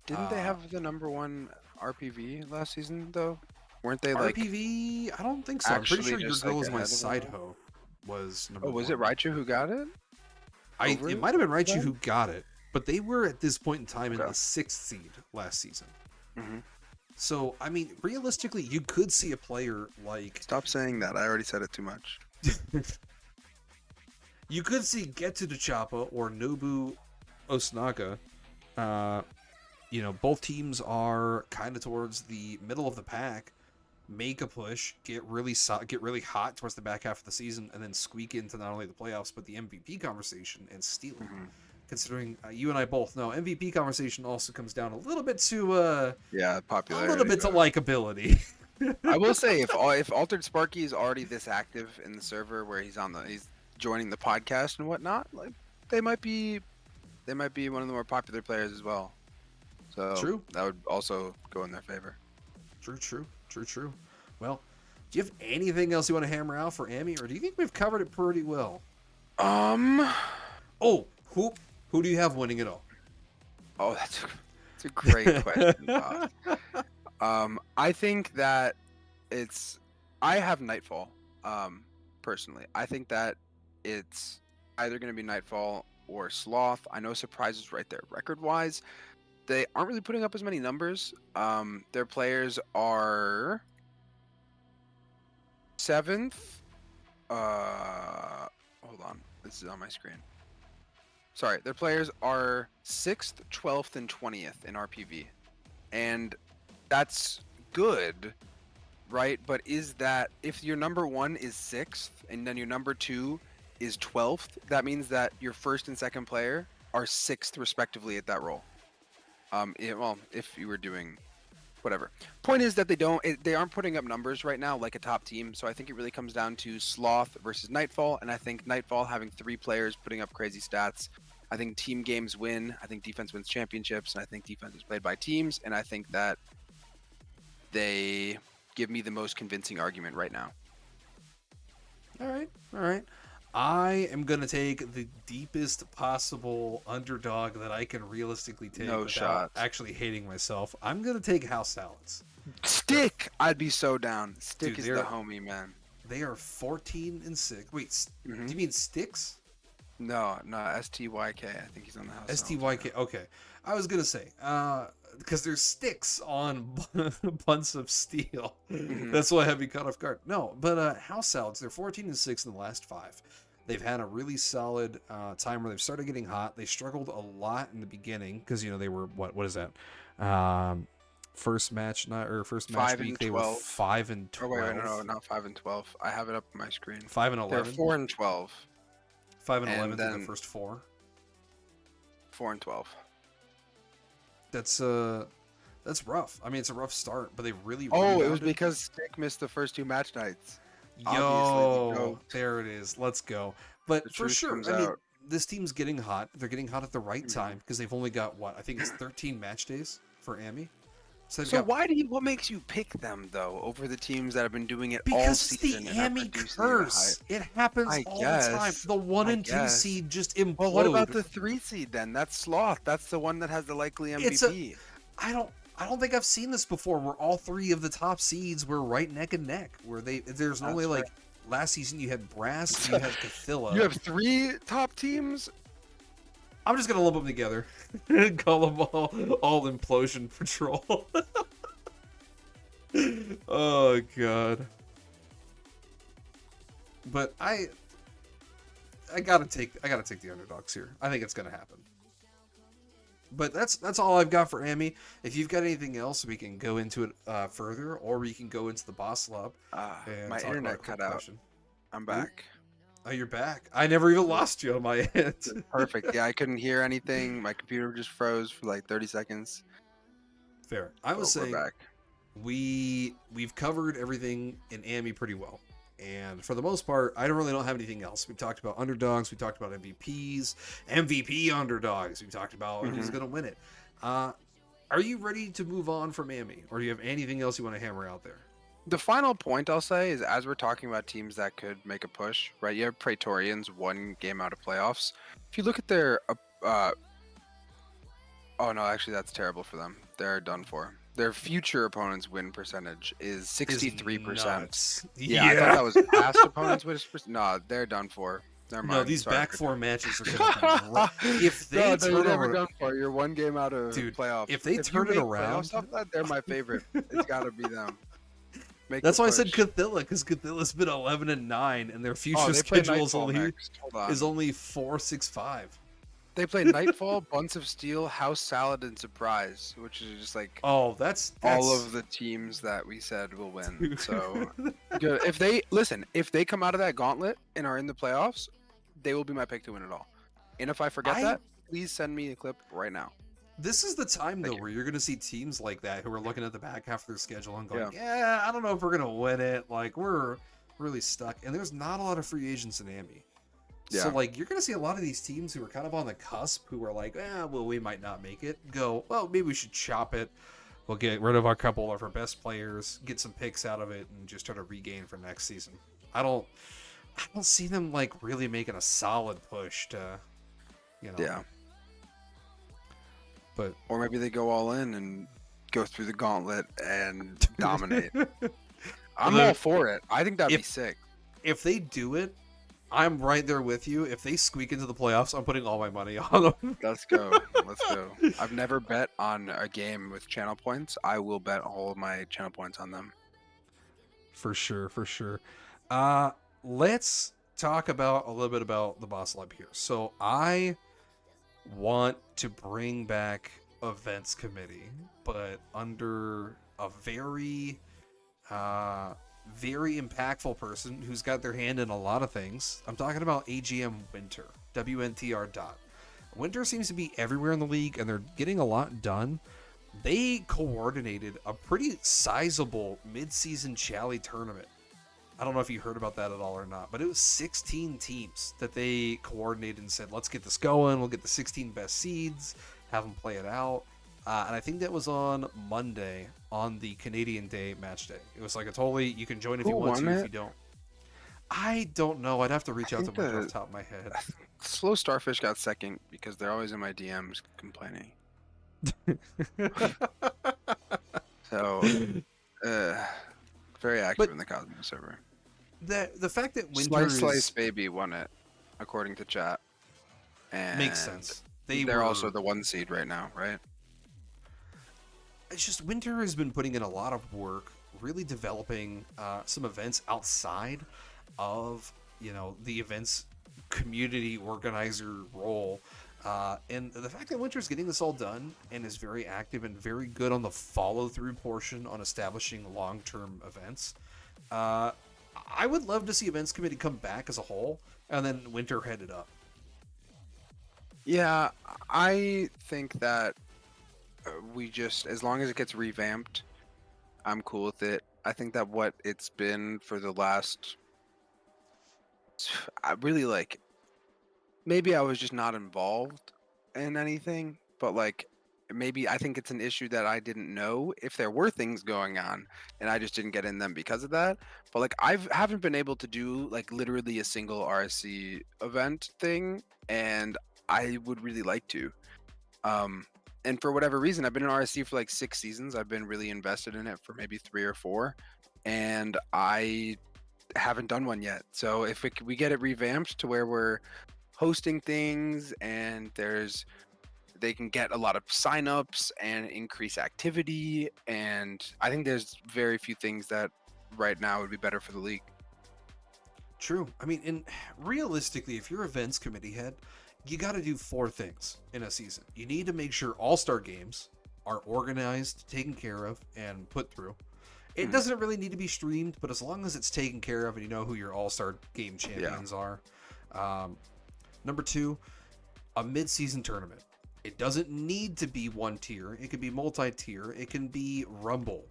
Didn't they have the #1 RPV last season, though? Weren't they like... RPV? I don't think so. I'm pretty sure Your just, Girl like, Is My ahead of them? Side Hoe was number Oh, was 1. it Raichu who got it? Over It it? might have been Raichu then? who got it, but they were at this point in time in Okay. the 6th seed last season. hmm So, I mean, realistically, you could see a player like... Stop saying that. I already said it too much. You could see Getsu Choppa or Nobu Osaka. Both teams are kind of towards the middle of the pack. Make a push, get really hot towards the back half of the season, and then squeak into not only the playoffs but the MVP conversation and steal it. Mhm. Considering you and I both know MVP conversation also comes down a little bit to Yeah, a popularity. little bit to likability. I will say, if Altered Sparky is already this active in the server where he's joining the podcast and whatnot, like they might be one of the more popular players as well. So True. that would also go in their favor. True. Well, do you have anything else you want to hammer out for Ammy, or do you think we've covered it pretty well? Oh, who do you have winning it all? Oh, that's a great question, Bob. I think that I have Nightfall. Personally, I think that it's either going to be Nightfall or Sloth. I know Surprise is right there record-wise. They aren't really putting up as many numbers. Their players are 7th. Hold on, this is on my screen. Sorry, their players are 6th, 12th, and 20th in RPV, and that's good, right? But is that if your #1 is 6th and then your #2 is 12th, that means that your first and second player are 6th respectively at that role. If you were doing whatever. Point is that they aren't putting up numbers right now like a top team, so I think it really comes down to Sloth versus Nightfall, and I think Nightfall having 3 players putting up crazy stats. I think team games win. I think defense wins championships, and I think defense is played by teams, and I think that they give me the most convincing argument right now. All right. I am going to take the deepest possible underdog that I can realistically take No without shots. actually hating myself. I'm going to take House Salads. Stick! I'd be so down. Stick Dude, is the homie, man. They are 14-6. Wait, do you mean Sticks? No, STYK. I think he's on the house. STYK. Okay. I was going to say, because there's sticks on Bunts of Steel. That's why I have you caught off guard. No, but House Salads, they're 14-6 in the last 5. They've had a really solid time where they've started getting hot. They struggled a lot in the beginning because they were what is that? First match week they were 5-12. Oh wait, no, not 5-12. I have it up on my screen. 5-11. They're 4-12. 5-11 through the first 4. 4-12. That's rough. I mean, it's a rough start, but they really. Oh, rebounded. it was because Stick missed the first 2 match nights. Yo, there it is. Let's go. But The for truth sure, comes I mean, out. this team's getting hot. They're getting hot at the right time because they've only got I think it's 13 match days for Ammy. So What makes you pick them though over the teams that have been doing it all because it's season? the and are Ammy producing at a curse. It happens all the time. The 1 and 2 seed just implode. Well, what about the 3 seed then? That's Sloth. That's the one that has the likely MVP. I don't think I've seen this before. Where all 3 of the top seeds were right neck and neck. Where there's only like last season you had Brass, and you had Cathilla. You have 3 top teams. I'm just gonna lump them together and call them all Implosion Patrol. Oh god. but I gotta take the underdogs here. I think it's gonna happen. But that's all I've got for Ammy. If you've got anything else, we can go into it further, or we can go into the boss lab and My talk about a internet quick cut out. question. I'm back. Oh, you're back. I never even lost you on my end. Perfect. Yeah, I couldn't hear anything. My computer just froze for like 30 seconds. Fair. I was We're saying back. we've covered everything in Ammy pretty well. And for the most part, I don't have anything else. We talked about underdogs. We talked about MVPs, MVP underdogs. We talked about who's going to win it. Are you ready to move on from Ammy, or do you have anything else you want to hammer out there? The final point I'll say is, as we're talking about teams that could make a push, right? You have Praetorians 1 game out of playoffs. If you look at their, oh no, actually that's terrible for them. They're done for. Their future opponents' win percentage is 63%. Yeah, I thought that was past opponents' win percentage. No, they're done for. Never mind. No, these Sorry, back 4 matches are going to be if they no, turn you're never over, done for. You're 1 game out of playoffs. If they turn it around, playoffs off that, they're my favorite. It's got to be them. That's why I said Cthulhu, because Cthulhu's been 11-9, and their future schedule is only 4-6-5. They play Nightfall, Bunts of Steel, House Salad, and Surprise, which is just like that's all of the teams that we said will win. So good. If they come out of that gauntlet and are in the playoffs, they will be my pick to win it all. And if I forget that, please send me a clip right now. This is the time, though, where you're going to see teams like that who are looking at the back half of their schedule and going, I don't know if we're going to win it. Like, we're really stuck. And there's not a lot of free agents in Ammy. Yeah. So, like, you're going to see a lot of these teams who are kind of on the cusp, who are like, well, we might not make it. Go, well, maybe we should chop it. We'll get rid of a couple of our best players, get some picks out of it, and just try to regain for next season. I don't see them, like, really making a solid push to, Yeah. But or maybe they go all in and go through the gauntlet and dominate. I'm all for it. I think that'd be sick. If they do it, I'm right there with you. If they squeak into the playoffs, I'm putting all my money on them. Let's go. Let's go. I've never bet on a game with channel points. I will bet all of my channel points on them. For sure, for sure. Let's talk about a little bit about the Boss Lab here. So I want to bring back events committee, but under a very impactful person who's got their hand in a lot of things. I'm talking about AGM Winter, WNTR. Winter seems to be everywhere in the league, and they're getting a lot done. They coordinated a pretty sizable mid-season Chally tournament. I don't know if you heard about that at all or not, but it was 16 teams that they coordinated and said, let's get this going. We'll get the 16 best seeds, have them play it out. And I think that was on Monday on the Canadian Day match day. It was like a totally, you can join if you want to, if you don't. I don't know. I'd have to reach out to Winter off the top of my head. Slow Starfish got second because they're always in my DMs complaining. So, very active in the Cosmos server. The fact that Winter Slice Baby won it, according to chat. And makes sense. They're also the 1 seed right now, right? It's just Winter has been putting in a lot of work, really developing some events outside of the events community organizer role. And the fact that Winter's getting this all done and is very active and very good on the follow-through portion on establishing long-term events. I would love to see events committee come back as a whole and then Winter head it up. Yeah, I think that we just, as long as it gets revamped, I'm cool with it. I think that what it's been for the last, I really like, maybe I was just not involved in anything, but like maybe I think it's an issue that I didn't know if there were things going on and I just didn't get in them because of that. But like I haven't been able to do like literally a single RSC event thing, and I would really like to. And for whatever reason, I've been in RSC for like 6 seasons. I've been really invested in it for maybe 3 or 4, and I haven't done one yet. So if we get it revamped to where we're hosting things and they can get a lot of signups and increase activity, and I think there's very few things that right now would be better for the league. True. I mean, and realistically, if you're events committee head, you got to do 4 things in a season. You need to make sure all-star games are organized, taken care of, and put through. It doesn't really need to be streamed, but as long as it's taken care of and you know who your all-star game champions are. Number 2, a mid-season tournament. It doesn't need to be one tier. It could be multi-tier. It can be Rumble,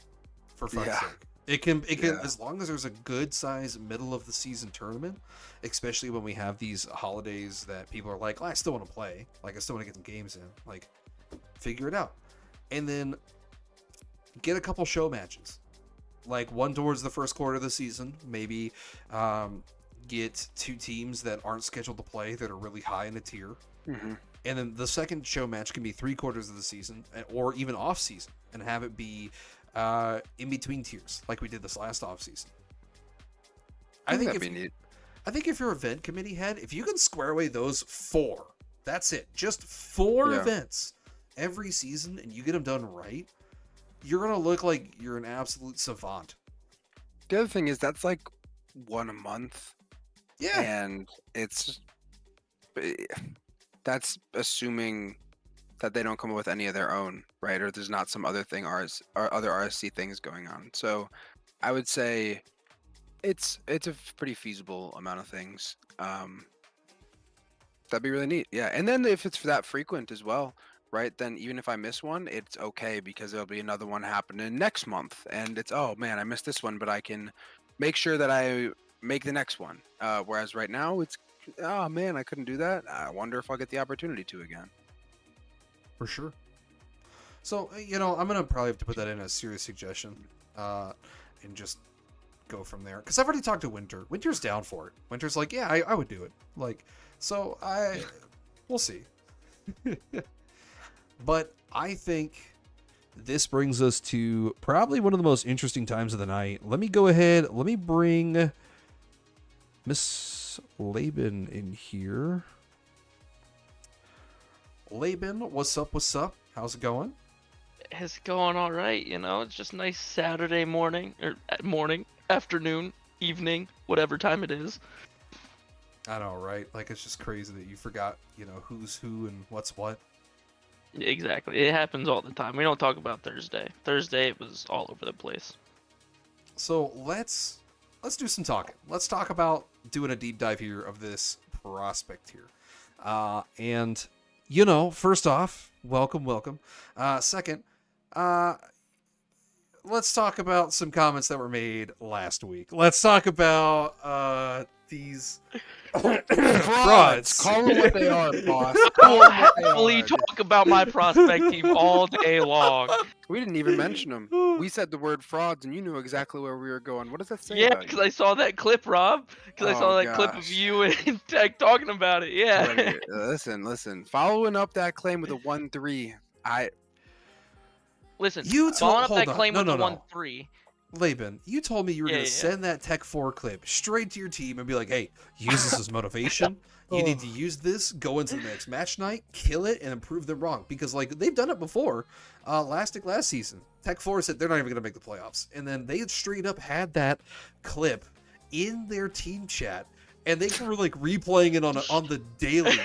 for fuck's sake. It can as long as there's a good size middle of the season tournament, especially when we have these holidays that people are like, I still want to play. Like, I still want to get some games in. Like, figure it out. And then get a couple show matches. Like, one towards the first quarter of the season. Maybe get 2 teams that aren't scheduled to play that are really high in the tier. Mm-hmm. And then the second show match can be 3 quarters of the season or even off season, and have it be in between tiers like we did this last off season. I think that'd be neat. I think if you're event committee head, if you can square away those 4, that's it. Just 4 events every season, and you get them done right, you're gonna look like you're an absolute savant. The other thing is that's like 1 a month. Yeah. And that's assuming that they don't come up with any of their own, right? Or there's not some other thing or other RSC things going on. So I would say it's a pretty feasible amount of things. That'd be really neat. Yeah. And then if it's that frequent as well, right, then even if I miss one, it's okay because there'll be another one happening next month. And it's, oh man, I missed this one, but I can make sure that I make the next one. Whereas right now it's, oh man, I couldn't do that. I wonder if I'll get the opportunity to again. For sure. So, I'm going to probably have to put that in as a serious suggestion and just go from there. Because I've already talked to Winter. Winter's down for it. Winter's like, yeah, I would do it. Like, so we'll see. But I think this brings us to probably one of the most interesting times of the night. Let me go ahead. Let me bring Miss Laben in here. Laben, what's up? What's up? How's it going? It's going all right, It's just nice Saturday morning, or afternoon, evening, whatever time it is. I know, right? Like, it's just crazy that you forgot, who's who and what's what. Exactly. It happens all the time. We don't talk about Thursday. Thursday, it was all over the place. So let's do some talking. Let's talk about doing a deep dive here of this prospect here. And first off, welcome. Second, let's talk about some comments that were made last week. Let's talk about these frauds. Call them what they are, boss. I'll happily talk about my prospect team all day long. We didn't even mention them. We said the word frauds, and you knew exactly where we were going. What does that say? Yeah, because I saw that clip, Rob. Because I saw that clip of you and Tech talking about it. Yeah. Listen. Following up that claim with a 1-3, Listen. You following up that claim with a 1-3. Laben, you told me you were going to send that Tech 4 clip straight to your team and be like, hey, use this as motivation. You need to use this, go into the next match night, kill it, and prove them wrong. Because, they've done it before. Last season, Tech 4 said they're not even going to make the playoffs. And then they straight up had that clip in their team chat. And they were, replaying it on the daily.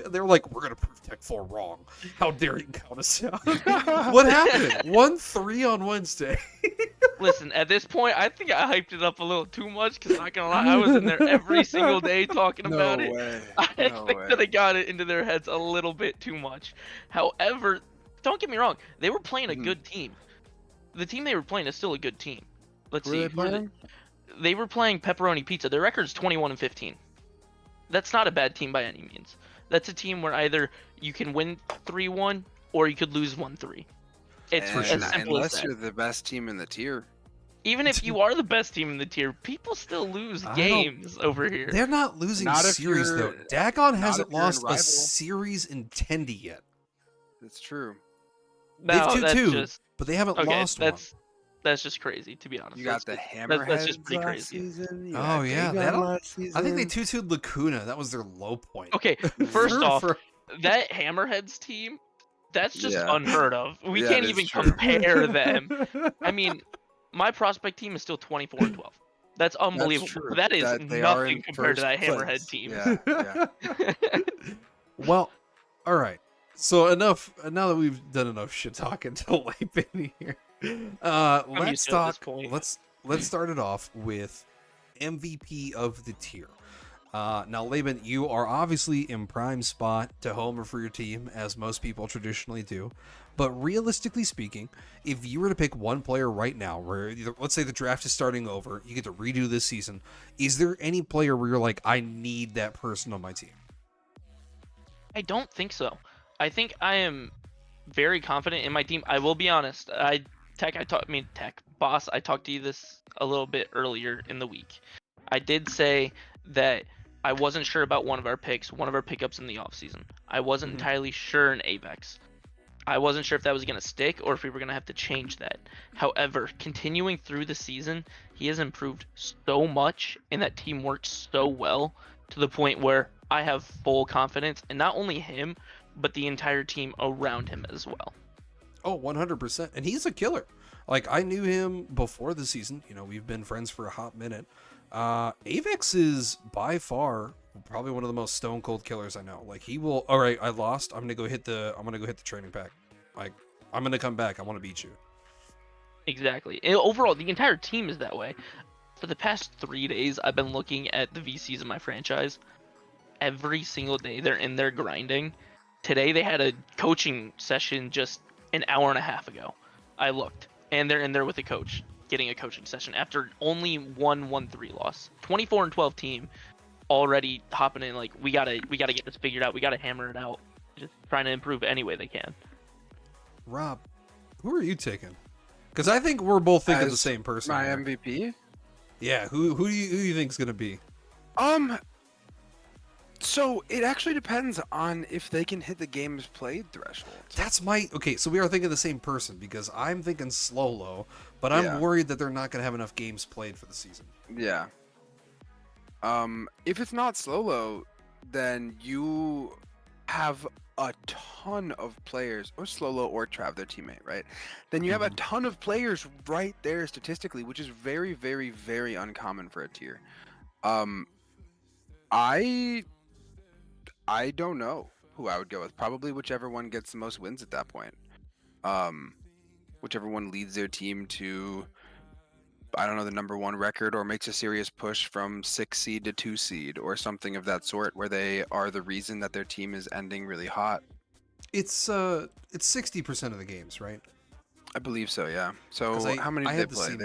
They were like, we're going to prove Tech 4 wrong. How dare you count us out? What happened? 1-3 on Wednesday. Listen, at this point, I think I hyped it up a little too much because, not gonna lie, I was in there every single day talking about it. I think that I got it into their heads a little bit too much. However, don't get me wrong, they were playing a good team. The team they were playing is still a good team. Let's see. They were playing Pepperoni Pizza. Their record's 21-15. That's not a bad team by any means. That's a team where either you can win 3-1 or you could lose 1-3. It's as simple as that. Unless you're the best team in the tier. Even if you are the best team in the tier, people still lose games over here. They're not losing series, though. Dagon hasn't lost a series in Tendy yet. That's true. They've 2-2, but they haven't lost one. That's just crazy, to be honest. You got the Hammerheads that's just pretty crazy. Oh, yeah. I think they 2-2'd Lacuna. That was their low point. Okay, first off, that Hammerheads team, that's just unheard of. We can't even compare them. I mean, my prospect team is still 24-12. That's unbelievable. true. That is That they are nothing in compared to that first Hammerhead place. team. Yeah. Well, all right. So enough. Now that we've done enough shit talking to Laban here, let's used to it at this talk. point. Let's start it off with MVP of the tier. Now, Laban, you are obviously in prime spot to homer for your team, as most people traditionally do. But realistically speaking, if you were to pick one player right now, where let's say the draft is starting over, you get to redo this season, is there any player where you're like, I need that person on my team? I don't think so. I think I am very confident in my team. I will be honest. Boss, I talked to you this a little bit earlier in the week. I did say that I wasn't sure about one of our pickups in the offseason. I wasn't entirely sure in Avex. I wasn't sure if that was going to stick or if we were going to have to change that. However, continuing through the season, he has improved so much and that team worked so well to the point where I have full confidence in not only him, but the entire team around him as well. Oh, 100%. And he's a killer. Like, I knew him before the season. You know, we've been friends for a hot minute. Avex is by far probably one of the most stone cold killers I know. Like, he will, all right, I lost. I'm going to go hit the training pack. Like, I'm going to come back. I want to beat you. Exactly. And overall, the entire team is that way. For the past 3 days, I've been looking at the VCs in my franchise. Every single day, they're in there grinding. Today, they had a coaching session just an hour and a half ago. I looked, and they're in there with a coach, getting a coaching session after only 1-1-3 loss. 24-12 team, already hopping in like, we gotta get this figured out. We gotta hammer it out. Just trying to improve any way they can. Rob, who are you taking? Because I think we're both thinking the same person. My here. MVP? Yeah, who do you think is gonna be? So it actually depends on if they can hit the games played threshold. Okay, so we are thinking the same person because I'm thinking Slolo, but I'm worried that they're not gonna have enough games played for the season. Yeah. If it's not Slolo, then you have a ton of players, or Slolo or Trav, their teammate, right? Then you have a ton of players right there statistically, which is very, very, very uncommon for a tier. I don't know who I would go with. Probably whichever one gets the most wins at that point. Whichever one leads their team to, I don't know, the #1 record, or makes a serious push from 6 seed to 2 seed or something of that sort, where they are the reason that their team is ending really hot. It's 60% of the games, right? I believe so, yeah. So how many did they play?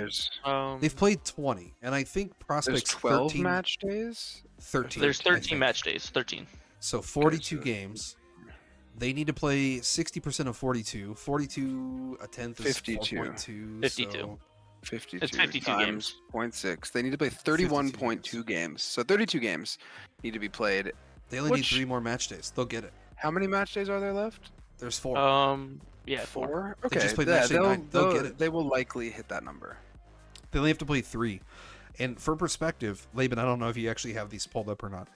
They've played 20, and I think prospects 12 13 match days. 13. There's 13 match days. 13. So 42 games. They need to play 60% of 42. 42 a tenth is 52. 4.2. 52. So 52, It's 52 times games. 0.6. They need to play 31.2 games. So 32 games need to be played. they only need 3 more match days. They'll get it. How many match days are there left? There's 4. Yeah, 4. Okay, just played match day 9. They'll get it. They will likely hit that number. They only have to play 3. And for perspective, Laban, I don't know if you actually have these pulled up or not.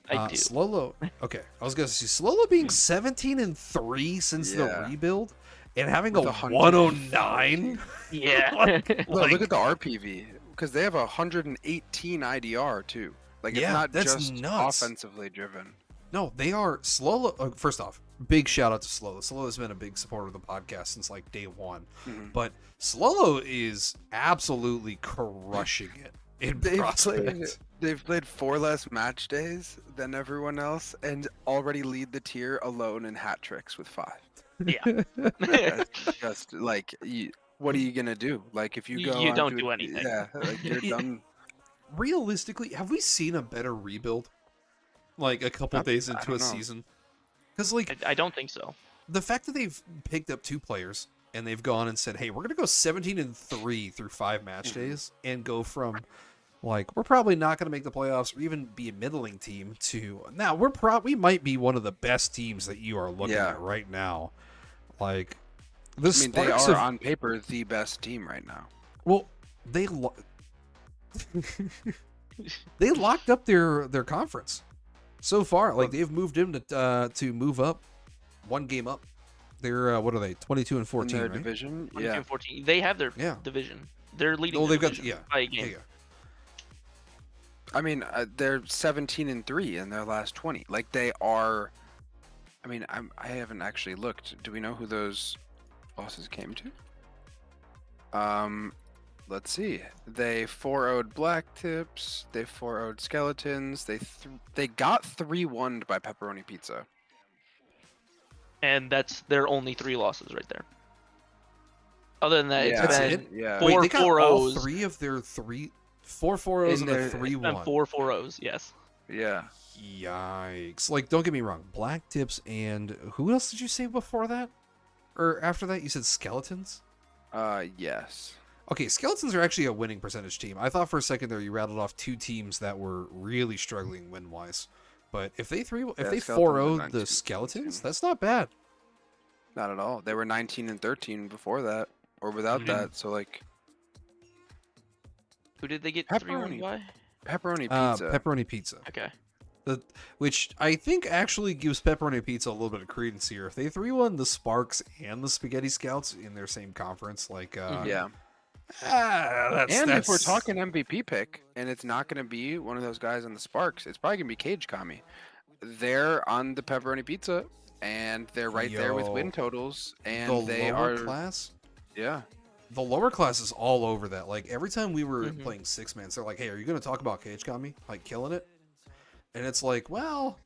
I do. Slolo. Okay, I was gonna say Slolo being 17-3 since the rebuild, and having With a 109. Yeah. No, look at the RPV, because they have 118 IDR too. Like, it's not that's just nuts. offensively driven. No, they are Slolo. First off, big shout out to Slolo. Slolo has been a big supporter of the podcast since like day one. But Slolo is absolutely crushing it in prospect. They've played 4 less match days than everyone else, and already lead the tier alone in hat tricks with 5. Yeah. That's just like, what are you gonna do? Like, if you go, you don't do anything. Yeah, like, you're done. Realistically, have we seen a better rebuild? Like a couple days into a season? Because like, I don't think so. The fact that they've picked up 2 players and they've gone and said, "Hey, we're gonna go 17-3 through 5 match days and go from." Like, we're probably not going to make the playoffs or even be a middling team to now. We might be one of the best teams that you are looking at right now. Like, they are on paper the best team right now. Well, they locked up their conference so far. Like, they've moved in to move up 1 game up. They're what are they? 22-14. Their right? Division, 14. They have their division. They're leading. Oh, the they've got division by a game. Yeah. I mean, they're 17-3 in their last 20. Like they are. I mean, I haven't actually looked. Do we know who those losses came to? Let's see. They 4-0'd Black Tips. They 4-0'd Skeletons. They got 3-1 by Pepperoni Pizza. And that's their only 3 losses right there. Other than that, Yeah, it's That's been it? Yeah. 4 Wait, they got all 4-0s 3 of their 4 4-0s In and a their- 3-1. and 4 4-0s. Yes. Yeah. Yikes. Like, don't get me wrong. Black Tips and who else did you say before that? Or after that? You said Skeletons? Yes. Okay, Skeletons are actually a winning percentage team. I thought for a second there you rattled off 2 teams that were really struggling win-wise. But if they Skeletons are 4-0'd 19. the Skeletons, that's not bad. Not at all. They were 19-13 before that, or without Mhm. that. So like Who did they get Pepperoni. 3-1 by? Pepperoni Pizza. Pepperoni Pizza. Okay. Which I think actually gives Pepperoni Pizza a little bit of credence here. If they 3-1 the Sparks and the Spaghetti Scouts in their same conference, like Yeah. that's And if we're talking MVP pick, and it's not going to be one of those guys on the Sparks, it's probably going to be Cage Kami. They're on the Pepperoni Pizza, and they're right there with win totals, and the they lower are. class, Yeah. the lower class is all over that. Like every time we were Mhm. playing 6-man, they're like, "Hey, are you going to talk about Cage Kami like killing it?" And it's like, well,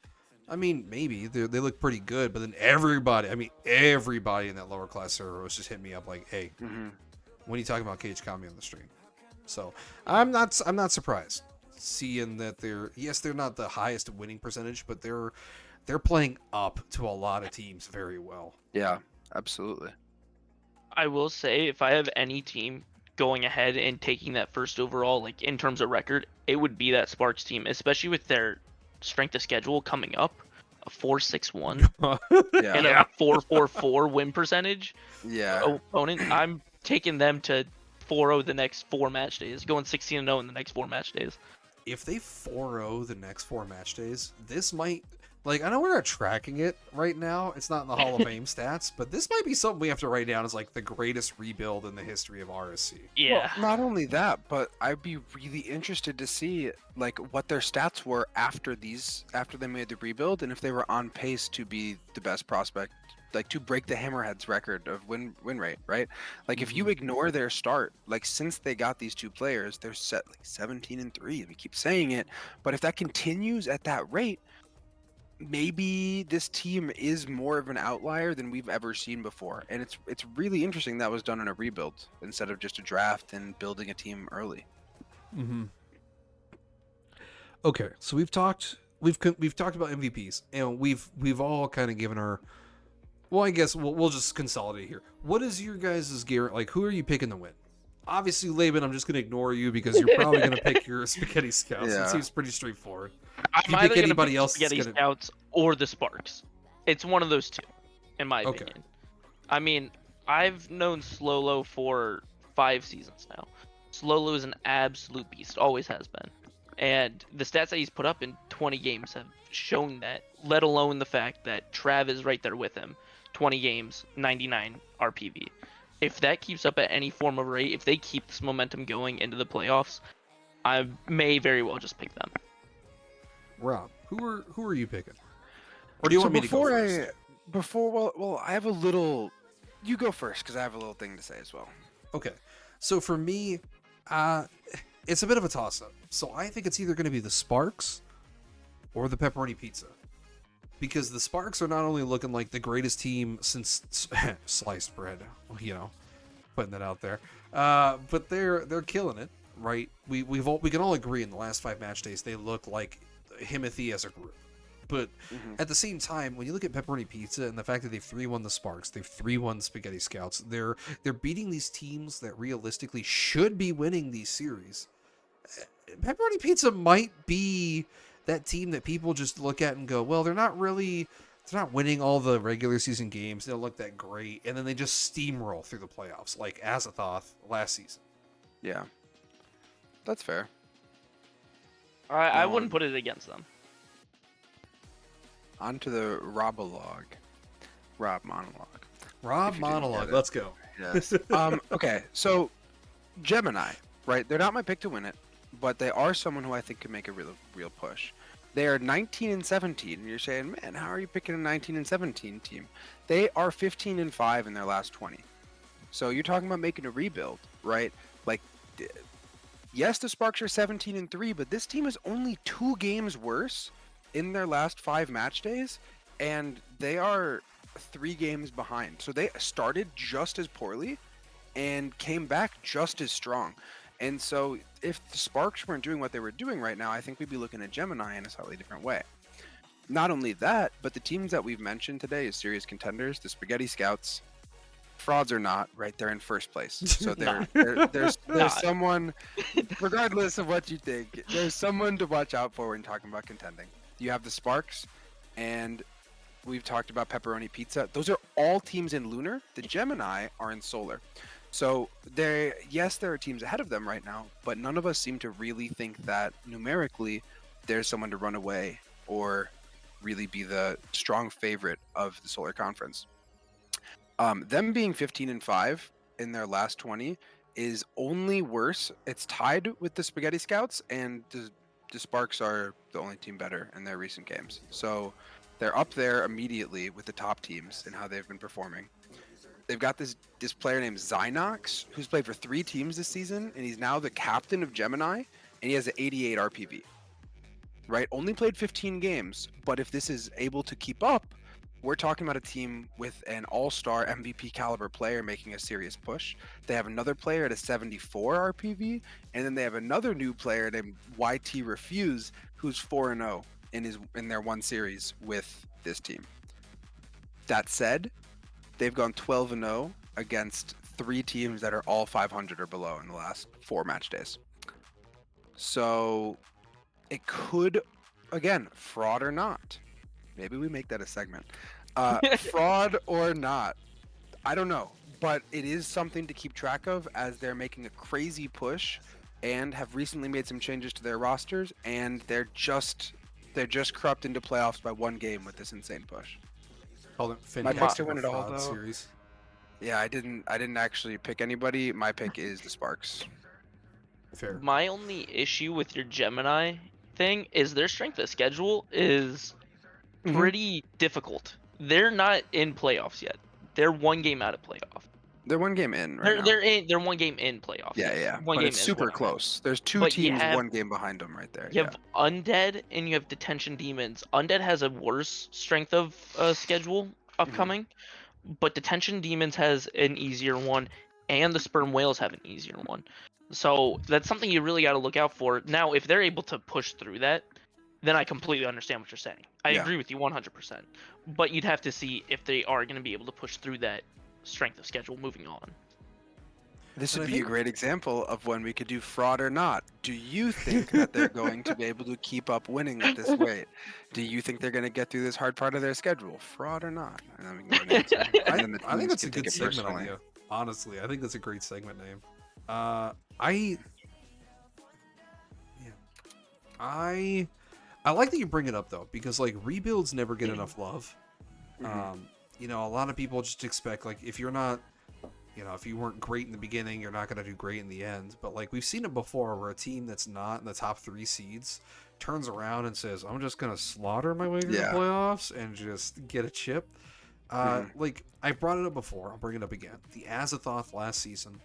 I mean, maybe they look pretty good, but then everybody in that lower class server was just hitting me up like, "Hey, Hmm. when are you talking about Cage Kami on the stream?" So I'm not surprised seeing that they're not the highest winning percentage, but they're playing up to a lot of teams very well. Yeah. Absolutely. I will say, if I have any team going ahead and taking that first overall, like in terms of record, it would be that Sparks team, especially with their strength of schedule coming up, a 4-6-1 Yeah. and a 4-4-4 win percentage Yeah. opponent. I'm taking them to 4-0 the next 4 match days, going 16-0 in the next 4 match days. If they 4-0 the next 4 match days, this might, like, I know we're not tracking it right now. It's not in the Hall of Fame stats, but this might be something we have to write down as like the greatest rebuild in the history of RSC. Yeah. Well, not only that, but I'd be really interested to see like what their stats were after they made the rebuild, and if they were on pace to be the best prospect, like to break the Hammerheads record of win rate, right? Like if you ignore their start, like since they got these 2 players, they're set like 17-3. We keep saying it, but if that continues at that rate, maybe this team is more of an outlier than we've ever seen before, and it's really interesting that was done in a rebuild instead of just a draft and building a team early. Mm-hmm. Okay, so we've talked about MVPs, and we've all kind of given our. Well, I guess we'll just consolidate here. What is your guys' guarantee? Like, who are you picking to win? Obviously, Laban, I'm just going to ignore you because you're probably going to pick your Spaghetti Scouts. Yeah. It seems pretty straightforward. I'm you pick either gonna anybody pick else, it's Spaghetti gonna- Scouts or the Sparks. It's one of those 2, in my Okay. opinion. I mean, I've known Slolo for 5 seasons now. Slolo is an absolute beast, always has been. And the stats that he's put up in 20 games have shown that, let alone the fact that Trav is right there with him. 20 games, 99 RPV. If that keeps up at any form of rate, if they keep this momentum going into the playoffs, I may very well just pick them. Rob, who are you picking? Or do you want me to go first? Well, I have a little. You go first because I have a little thing to say as well. Okay, so for me, it's a bit of a toss-up. So I think it's either going to be the Sparks or the Pepperoni Pizza. Because the Sparks are not only looking like the greatest team since sliced bread, putting that out there, but they're killing it, right? We can all agree in the last 5 match days they look like Himothy as a group. But at the same time, when you look at Pepperoni Pizza and the fact that they've 3-1 the Sparks, they've 3-1 Spaghetti Scouts, they're beating these teams that realistically should be winning these series. Pepperoni Pizza might be that team that people just look at and go, well, they're not winning all the regular season games. They don't look that great. And then they just steamroll through the playoffs like Azathoth last season. Yeah, that's fair. I wouldn't put it against them. On to the Robalog. Rob monologue. Rob If you didn't monologue. get it. Let's go. Yes. Okay, so Gemini, right? They're not my pick to win it, but they are someone who I think can make a real push. They are 19-17, and you're saying, man, how are you picking a 19-17 team? They are 15-5 in their last 20. So you're talking about making a rebuild, right? Like, yes, the Sparks are 17-3, but this team is only 2 games worse in their last 5 match days, and they are 3 games behind. So they started just as poorly and came back just as strong. And so if the Sparks weren't doing what they were doing right now, I think we'd be looking at Gemini in a slightly different way. Not only that, but the teams that we've mentioned today as serious contenders, the Spaghetti Scouts, frauds or not, right? They're in first place. So there's someone, regardless of what you think, there's someone to watch out for when talking about contending. You have the Sparks, and we've talked about Pepperoni Pizza. Those are all teams in Lunar. The Gemini are in Solar. So there are teams ahead of them right now, but none of us seem to really think that numerically there's someone to run away or really be the strong favorite of the Solar Conference. Them being 15-5 in their last 20 is only worse. It's tied with the Spaghetti Scouts, and the Sparks are the only team better in their recent games. So they're up there immediately with the top teams and how they've been performing. They've got this player named Zynox, who's played for 3 teams this season, and he's now the captain of Gemini, and he has an 88 RPV. Right? Only played 15 games, but if this is able to keep up, we're talking about a team with an all-star MVP caliber player making a serious push. They have another player at a 74 RPV, and then they have another new player named YT Refuse, who's 4-0 in their one series with this team. That said, they've gone 12-0 against 3 teams that are all 500 or below in the last 4 match days. So it could, again, fraud or not. Maybe we make that a segment. Fraud or not, I don't know. But it is something to keep track of as they're making a crazy push and have recently made some changes to their rosters, and they're just corrupt into playoffs by 1 game with this insane push. My pick to win it all, though. Series. Yeah, I didn't actually pick anybody. My pick is the Sparks. Fair. My only issue with your Gemini thing is their strength of schedule is pretty difficult. They're not in playoffs yet. They're 1 game out of playoff. They're 1 game in right now. They're 1 game in playoffs. Yeah. One but game it's super close. There's 2 teams 1 game behind them right there. You have Undead and you have Detention Demons. Undead has a worse strength of schedule upcoming, but Detention Demons has an easier one, and the Sperm Whales have an easier one. So that's something you really got to look out for. Now, if they're able to push through that, then I completely understand what you're saying. I agree with you 100%. But you'd have to see if they are going to be able to push through that strength of schedule moving on. This would be a great example of when we could do fraud or not. Do you think that they're going to be able to keep up winning at this rate? Do you think they're going to get through this hard part of their schedule? Fraud or not? And then we can go into I think that's a good segment idea. Honestly, I think that's a great segment name. I like that you bring it up though, because like rebuilds never get enough love. You know, a lot of people just expect, like, if you're not, you know, if you weren't great in the beginning, you're not going to do great in the end. But like we've seen it before, where a team that's not in the top 3 seeds turns around and says, "I'm just going to slaughter my way through the playoffs and just get a chip." Like I brought it up before, I'll bring it up again. The Azathoth last season,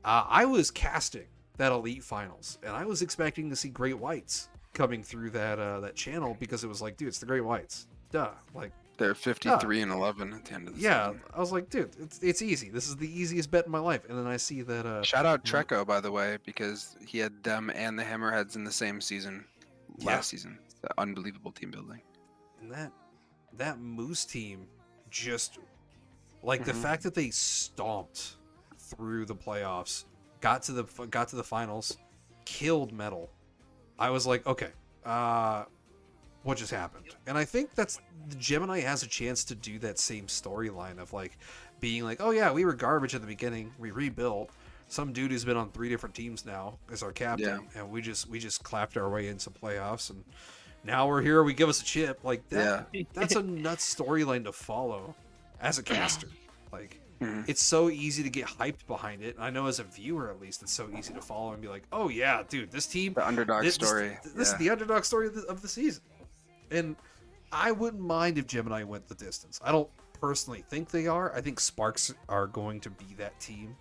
I was casting that Elite Finals, and I was expecting to see Great Whites coming through that channel, because it was like, dude, it's the Great Whites. Duh. Like, they're 53-11 at the end of the season. I was like, dude, it's easy. This is the easiest bet in my life. And then I see that shout out Treco, by the way, because he had them and the Hammerheads in the same season last season. It's unbelievable team building. And that Moose team just, like, the fact that they stomped through the playoffs, got to the finals, killed Metal. I was like, okay, what just happened? And I think that's, Gemini has a chance to do that same storyline of like being like, oh yeah, we were garbage at the beginning, we rebuilt, some dude who's been on 3 different teams now is our captain, and we just clapped our way into playoffs, and now we're here, we give us a chip. Like that, that's a nuts storyline to follow as a caster. Like, it's so easy to get hyped behind it. I know as a viewer, at least, it's so easy to follow and be like, oh yeah, dude, this team, The underdog story. This is the underdog story of the season. And I wouldn't mind if Gemini went the distance. I don't personally think they are. I think Sparks are going to be that team.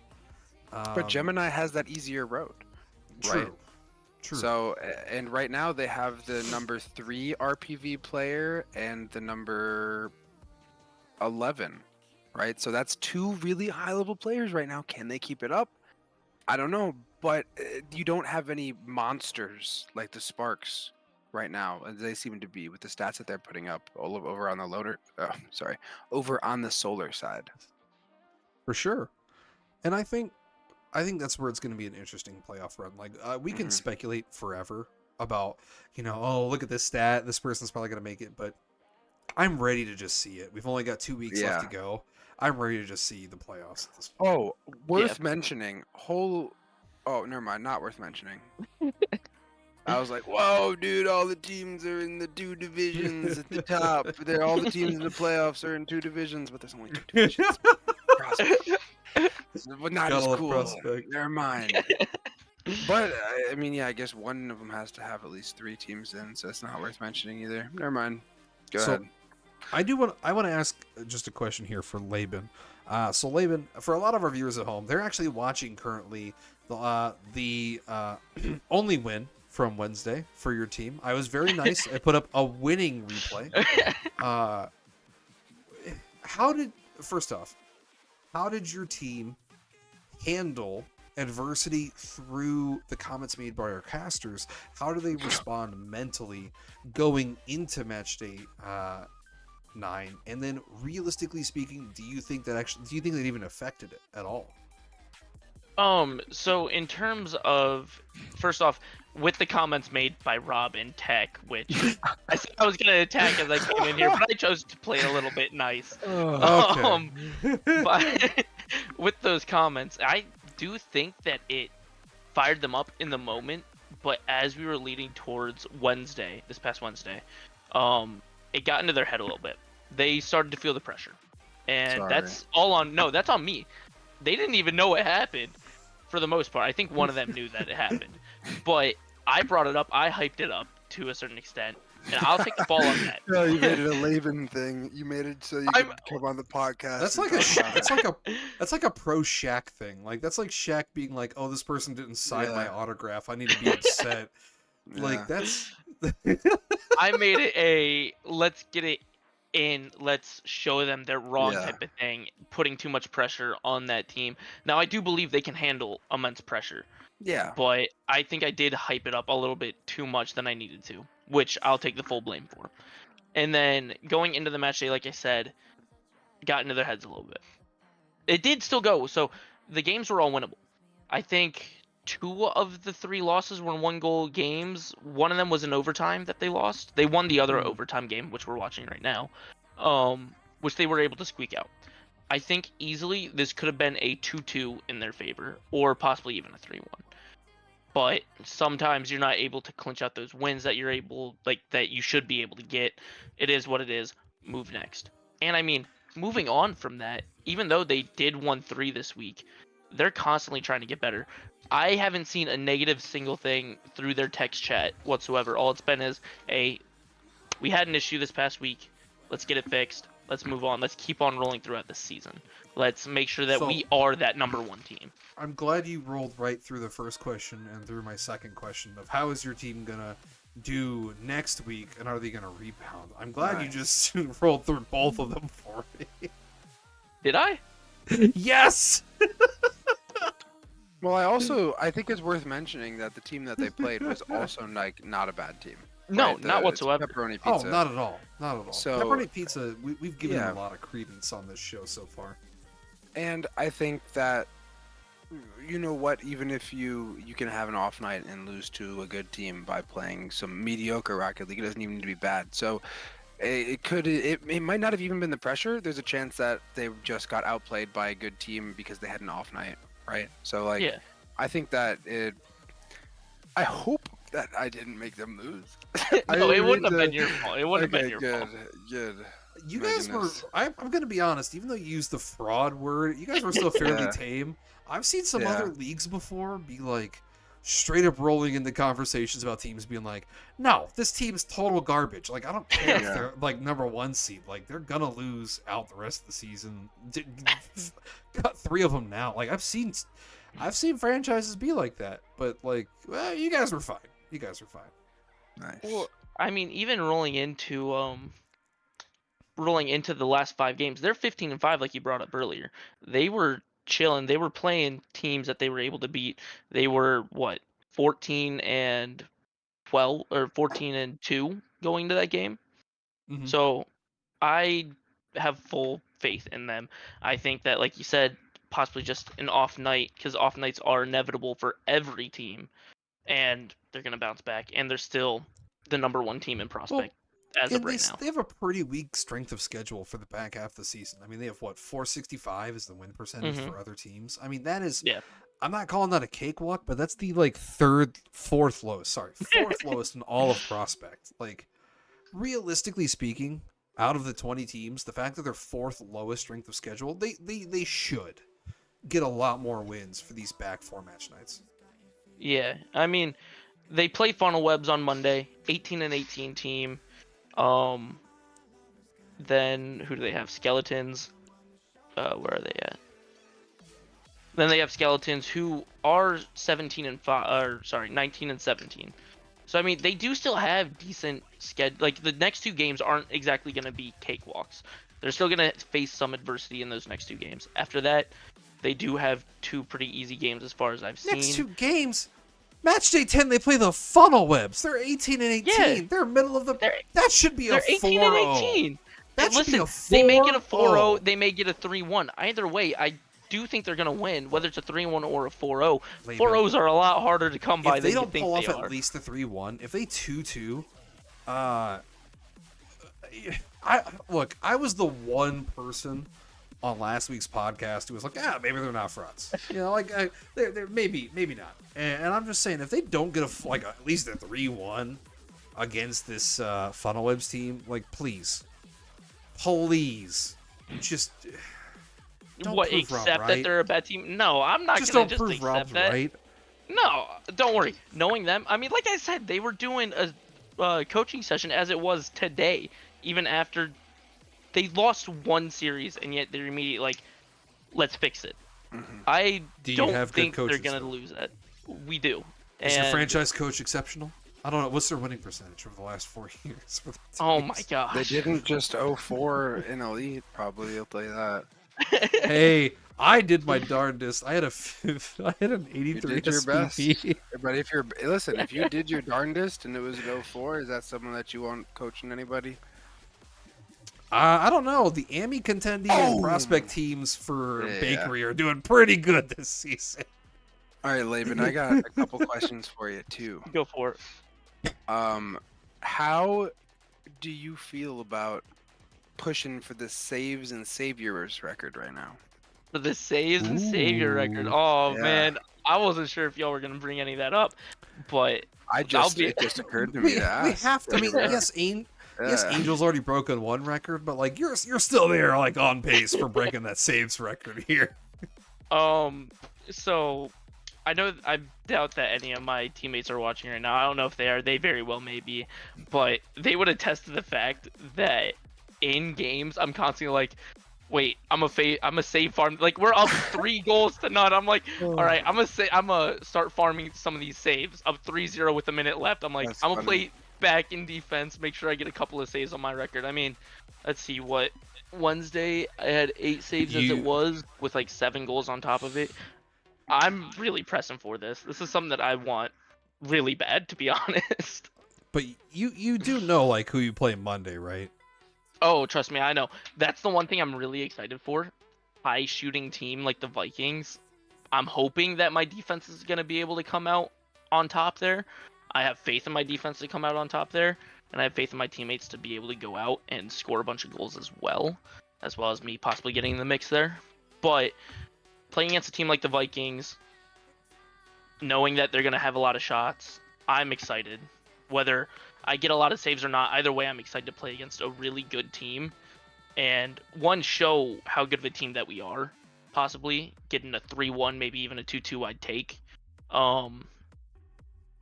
But Gemini has that easier road. True. Right? True. So, and right now they have the number 3 RPV player and the number 11, right? So that's 2 really high-level players right now. Can they keep it up? I don't know, but you don't have any monsters like the Sparks right now, and they seem to be with the stats that they're putting up all over on the over on the solar side. For sure. And I think that's where it's going to be an interesting playoff run. Like we can speculate forever about, oh, look at this stat, this person's probably going to make it, but I'm ready to just see it. We've only got 2 weeks left to go. I'm ready to just see the playoffs at this point. Oh, worth mentioning. Oh, never mind, not worth mentioning. I was like, whoa, dude, all the teams are in the 2 divisions at the top. All the teams in the playoffs are in 2 divisions, but there's only 2 divisions. But not as cool. Prospect. Never mind. But I mean, I guess one of them has to have at least 3 teams in, so it's not worth mentioning either. Never mind. Go ahead. I want to ask just a question here for Laban. So Laban, for a lot of our viewers at home, they're actually watching currently the only win from Wednesday for your team. I was very nice. I put up a winning replay. How did your team handle adversity through the comments made by our casters? How do they respond mentally going into match day 9? And then realistically speaking, do you think that even affected it at all? So in terms of, first off, with the comments made by Rob and Tech, which I said I was going to attack as I came in here, but I chose to play a little bit nice. Okay. But with those comments, I do think that it fired them up in the moment, but as we were leading towards this past Wednesday, it got into their head a little bit. They started to feel the pressure. And that's on me. They didn't even know what happened for the most part. I think one of them knew that it happened. But I brought it up. I hyped it up to a certain extent. And I'll take the ball on that. No, you made it a Laban thing. You made it so you could come on the podcast. That's like a pro Shaq thing. Like that's like Shaq being like, "Oh, this person didn't sign my autograph. I need to be upset." Like that's. I made it let's get it in, let's show them they're wrong type of thing, putting too much pressure on that team. Now I do believe they can handle immense pressure. Yeah. But I think I did hype it up a little bit too much than I needed to, which I'll take the full blame for. And then going into the match day, like I said, got into their heads a little bit. It did still go, so the games were all winnable. I think 2 of the 3 losses were 1-goal games. One of them was in overtime that they lost. They won the other overtime game, which we're watching right now, which they were able to squeak out. I think easily this could have been a 2-2 in their favor, or possibly even a 3-1. But sometimes you're not able to clinch out those wins that that you should be able to get. It is what it is. Move next. And I mean, moving on from that, even though they did 1-3 this week, they're constantly trying to get better. I haven't seen a negative single thing through their text chat whatsoever. All it's been is, we had an issue this past week. Let's get it fixed. Let's move on. Let's keep on rolling throughout this season. Let's make sure that we are that number 1 team. I'm glad you rolled right through the first question and through my second question of how is your team going to do next week and are they going to rebound? I'm glad you just rolled through both of them for me. Did I? Yes! Well, I think it's worth mentioning that the team that they played was also not a bad team. No, right? not whatsoever. Pepperoni pizza. Oh, not at all. Not at all. So, pepperoni pizza, we've given a lot of credence on this show so far. And I think that, you know what, even if you can have an off night and lose to a good team by playing some mediocre Rocket League, it doesn't even need to be bad. So it might not have even been the pressure. There's a chance that they just got outplayed by a good team because they had an off night, right? So I think that I hope that I didn't make them lose. No, it wouldn't have been your fault. It wouldn't have been your fault. Good. You My guys goodness. were. I'm going to be honest. Even though you used the fraud word, you guys were still fairly Yeah. tame. I've seen some Yeah. other leagues before be like straight up rolling into conversations about teams being like, "No, this team's total garbage." Like, I don't care if Yeah. they're like number 1 seed. Like, they're gonna lose out the rest of the season. Cut 3 of them now. Like, I've seen franchises be like that. But like, well, you guys were fine. You guys were fine. Nice. Well, I mean, even rolling into the last 5 games, they're 15-5, like you brought up earlier. They were chilling. They were playing teams that they were able to beat. They were what, 14-12 or 14-2 going to that game. Mm-hmm. So I have full faith in them. I think that, like you said, possibly just an off night, because off nights are inevitable for every team, and they're gonna bounce back, and they're still the number 1 team in Well, prospect as of and right now. they have a pretty weak strength of schedule for the back half of the season. I mean, they have what, 465 is the win percentage for other teams. I mean, that is, Yeah. I'm not calling that a cakewalk, but that's the like fourth lowest in all of prospect. Like, realistically speaking, out of the 20 teams, the fact that they're 4th lowest strength of schedule, they should get a lot more wins for these back 4 match nights. Yeah, I mean, they play Funnel Webs on Monday, 18-18 team. Then who do they have? Skeletons. Where are they at? Then they have Skeletons, who are 17-5, or sorry, 19-17. So I mean, they do still have decent schedule. Like, the next 2 games aren't exactly going to be cakewalks. They're still going to face some adversity in those next 2 games. After that, they do have 2 pretty easy games as far as I've seen. Next 2 games. Match day 10, they play the Funnel Webs. They're 18-18. Yeah. They're middle of the. That should be a 4-0. They're 18-18. That should be a 4-0. They may get a 4-0. 4-0. They may get a 3-1. Either way, I do think they're gonna win, whether it's a 3-1 or a 4-0. 4-0s are a lot harder to come by If they than you don't think pull they off are. at least the 3-1, if they 2-2, I was the one person on last week's podcast who was like, maybe they're not frauds. You know, like they're maybe not. And I'm just saying, if they don't get at least a 3-1 against this Funnel Webs team, like, please, just don't What, prove Rob accept right. that they're a bad team? No, I'm not Just gonna don't just prove accept Rob's that. right. No, don't worry. Knowing them, I mean, like I said, they were doing a coaching session as it was today, even after they lost 1 series, and yet they're immediately like, let's fix it. I don't think they're gonna lose that. We do. Is your franchise coach exceptional? I don't know. What's their winning percentage over the last 4 years? For the Oh my gosh. They didn't just 0-4 in Elite, probably. I'll tell you that. Hey, I did my darndest. I had an 83 You did your SPP. best. But if you did your darndest and it was an 0-4, is that someone that you want coaching anybody? I don't know. The Ammy contending and prospect teams for Bakery are doing pretty good this season. All right, Laban, I got a couple questions for you too. Go for it. How do you feel about pushing for the saves and saviors record right now? For the saves and savior record. Oh yeah. man, I wasn't sure if y'all were gonna bring any of that up, but it just occurred to me to ask. We have to. I mean, yes, Angel's already broken 1 record, but like you're still there, like on pace for breaking that saves record here. So I doubt that any of my teammates are watching right now. I don't know if they are. They very well may be, but they would attest to the fact that in games I'm constantly like, wait, I'm a save farm. Like, we're up 3 goals to none. I'm like, all right, I'm gonna start farming some of these saves. Up 3-0 with a minute left. I'm like, I'm gonna play back in defense, make sure I get a couple of saves on my record. I mean, let's see, what, Wednesday I had 8 saves as it was, with like 7 goals on top of it. I'm really pressing for this. This is something that I want really bad, to be honest. But you do know like who you play Monday, right? Oh, trust me, I know. That's the one thing I'm really excited for. High shooting team like the Vikings. I'm hoping that my defense is going to be able to come out on top there. I have faith in my defense to come out on top there. And I have faith in my teammates to be able to go out and score a bunch of goals as well as me possibly getting in the mix there. But playing against a team like the Vikings, knowing that they're going to have a lot of shots, I'm excited. Whether I get a lot of saves or not, either way, I'm excited to play against a really good team and one, show how good of a team that we are. Possibly getting a 3-1, maybe even a 2-2 I'd take.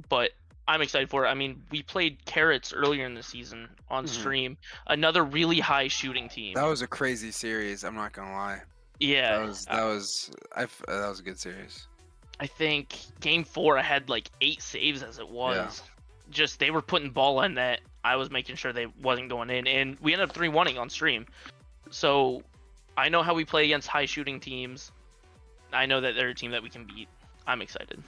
But I'm excited for it. I mean, we played Carrots earlier in the season on stream. Another really high shooting team. That was a crazy series. I'm not gonna lie. Yeah. That was a good series. I think game 4 I had like 8 saves as it was. Yeah. Just they were putting ball in net. I was making sure they wasn't going in, and we ended up 3-1ing on stream. So I know how we play against high shooting teams. I know that they're a team that we can beat. I'm excited.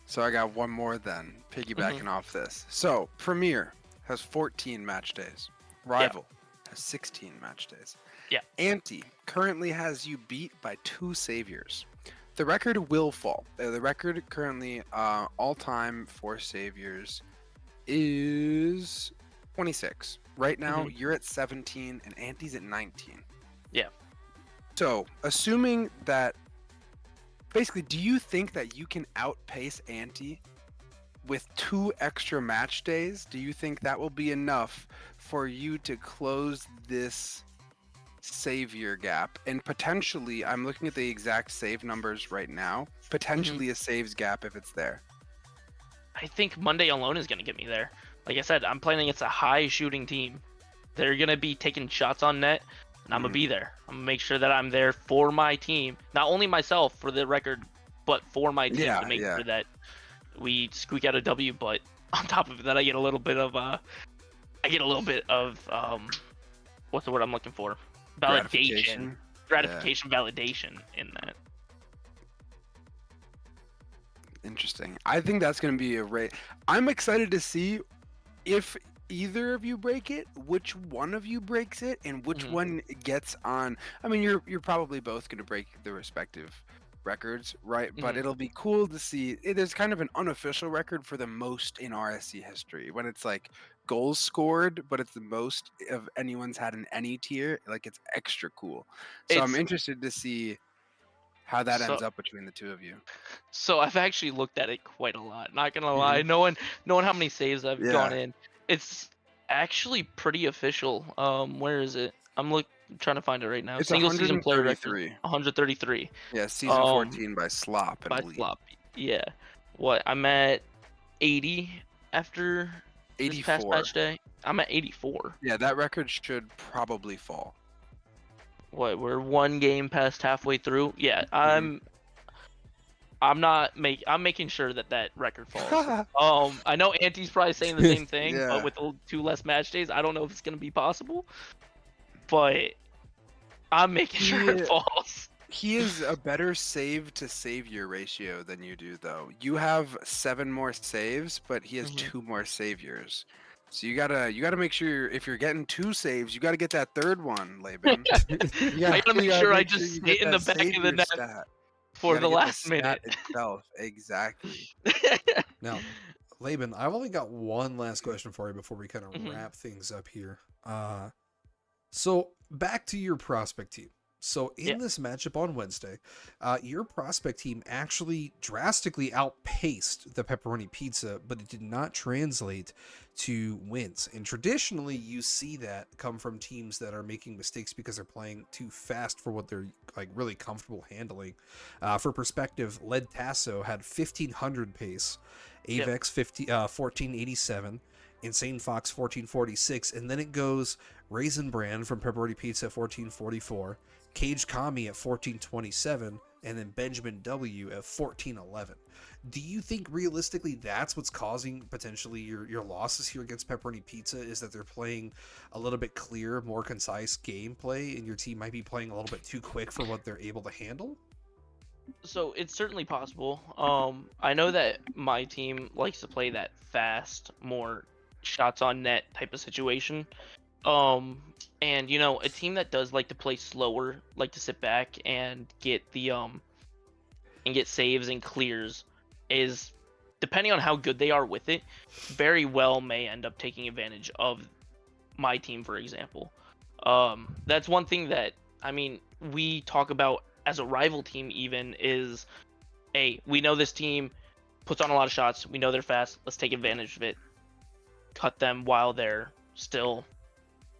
So I got one more then, piggybacking off this. So Premier has 14 match days. Rival has 16 match days. Yeah. Anti currently has you beat by 2 saviors. The record will fall. The record currently all-time for saviors is 26. Right now, you're at 17 and Anti's at 19. Yeah. So, assuming that, basically, do you think that you can outpace Anti with 2 extra match days? Do you think that will be enough for you to close this savior gap? And potentially, I'm looking at the exact save numbers right now, potentially a saves gap if it's there. I think Monday alone is going to get me there. Like I said, I'm playing against a high shooting team. They're going to be taking shots on net, and I'm going to be there. I'm going to make sure that I'm there for my team. Not only myself for the record, but for my team to make sure that we squeak out a W. But on top of that, I get a little bit of what's the word I'm looking for? Validation, validation in that. Interesting. I think that's going to be a rate. I'm excited to see if either of you break it, which one of you breaks it, and which one gets on. I mean, you're probably both going to break the respective records, right? But it'll be cool to see. There's kind of an unofficial record for the most in RSC history when it's like goals scored, but it's the most of anyone's had in any tier. Like, it's extra cool. So I'm interested to see how that ends up between the two of you. So I've actually looked at it quite a lot. Not gonna lie, knowing how many saves I've gone in, it's actually pretty official. Where is it? I'm trying to find it right now. It's Single season player record, 133. Yeah, season 14 by Slop. By Slop. Yeah. What? I'm at 80 after 84. This past match day. I'm at 84. Yeah, that record should probably fall. What? We're 1 game past halfway through. Yeah, I'm making sure that record falls. I know Anti's probably saying the same thing, but with 2 less match days, I don't know if it's gonna be possible. But I'm making sure it falls. He is a better save to savior ratio than you do, though. You have 7 more saves, but he has 2 more saviors. So you gotta make sure if you're getting 2 saves, you gotta get that 3rd one, Laben. I gotta make sure I just stay in the back of the net for the last minute. Itself. Exactly. Now, Laben, I've only got one last question for you before we kind of wrap things up here. So back to your prospect team. So in this matchup on Wednesday, your prospect team actually drastically outpaced the pepperoni pizza, but it did not translate to wins. And traditionally, you see that come from teams that are making mistakes because they're playing too fast for what they're like really comfortable handling. For perspective, Led Tasso had 1500 pace, Avex 1487. Insane Fox 1446, and then it goes Raisin Bran from Pepperoni Pizza at 1444, Cage Kami at 1427, and then Benjamin W at 1411. Do you think realistically that's what's causing potentially your losses here against Pepperoni Pizza, is that they're playing a little bit clearer, more concise gameplay, and your team might be playing a little bit too quick for what they're able to handle? So it's certainly possible. I know that my team likes to play that fast, more shots on net type of situation. And you know, a team that does like to play slower, like to sit back and get the and get saves and clears, is, depending on how good they are with it, very well may end up taking advantage of my team, for example. That's one thing that, I mean, we talk about as a rival team even, is, hey, we know this team puts on a lot of shots, we know they're fast, let's take advantage of it, cut them while they're still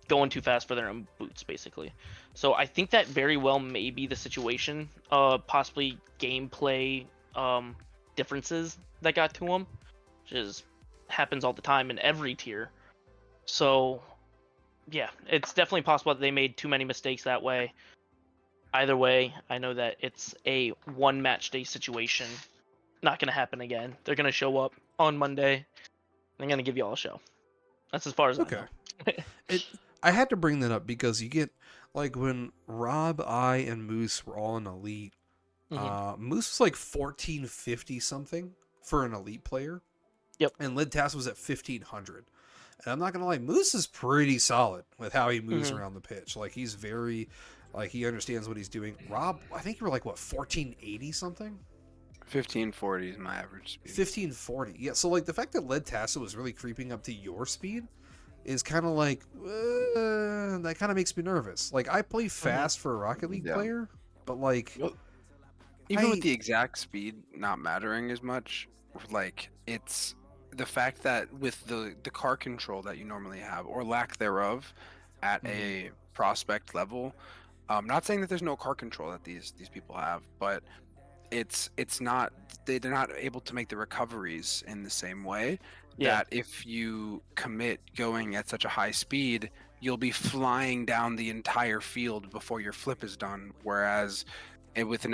going too fast for their own boots, basically. So I think that very well may be the situation. Possibly gameplay differences that got to them, which happens all the time in every tier. So yeah, it's definitely possible that they made too many mistakes that way. Either way, I know that it's a one match day situation. Not going to happen again. They're going to show up on Monday. They're going to give you all a show. That's as far as I know. I had to bring that up because you get, like, when Rob, I, and Moose were all in Elite, Moose was like 1450 something for an Elite player. Yep. And Lidtas was at 1500. And I'm not going to lie, Moose is pretty solid with how he moves around the pitch. Like, he's very, like, he understands what he's doing. Rob, I think you were like, what, 1480 something? 1540 is my average speed. 1540. Yeah, so, like, the fact that Lidtas was really creeping up to your speed is kind of like, that kind of makes me nervous. Like, I play fast for a Rocket League player, but, like... Even with the exact speed not mattering as much, like, it's the fact that with the car control that you normally have, or lack thereof, at a prospect level, not saying that there's no car control that these people have, but it's not, they're not able to make the recoveries in the same way. That if you commit going at such a high speed, you'll be flying down the entire field before your flip is done. Whereas with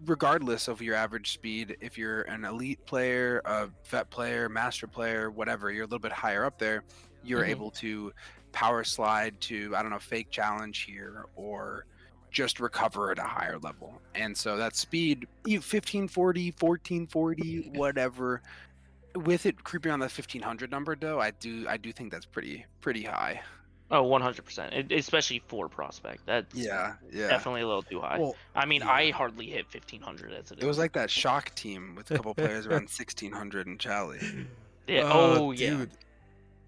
regardless of your average speed, if you're an elite player, a vet player, master player, whatever, you're a little bit higher up there, you're able to power slide to, I don't know, fake challenge here, or just recover at a higher level. And so that speed, 1540, 1440, whatever, with it creeping on that 1500 number though, I do think that's pretty high. Oh, 100%. Especially for prospect. That's definitely a little too high. Well, I mean, I hardly hit 1500 as it is. It was like that shock team with a couple players around 1600 in Chally. Yeah. Dude.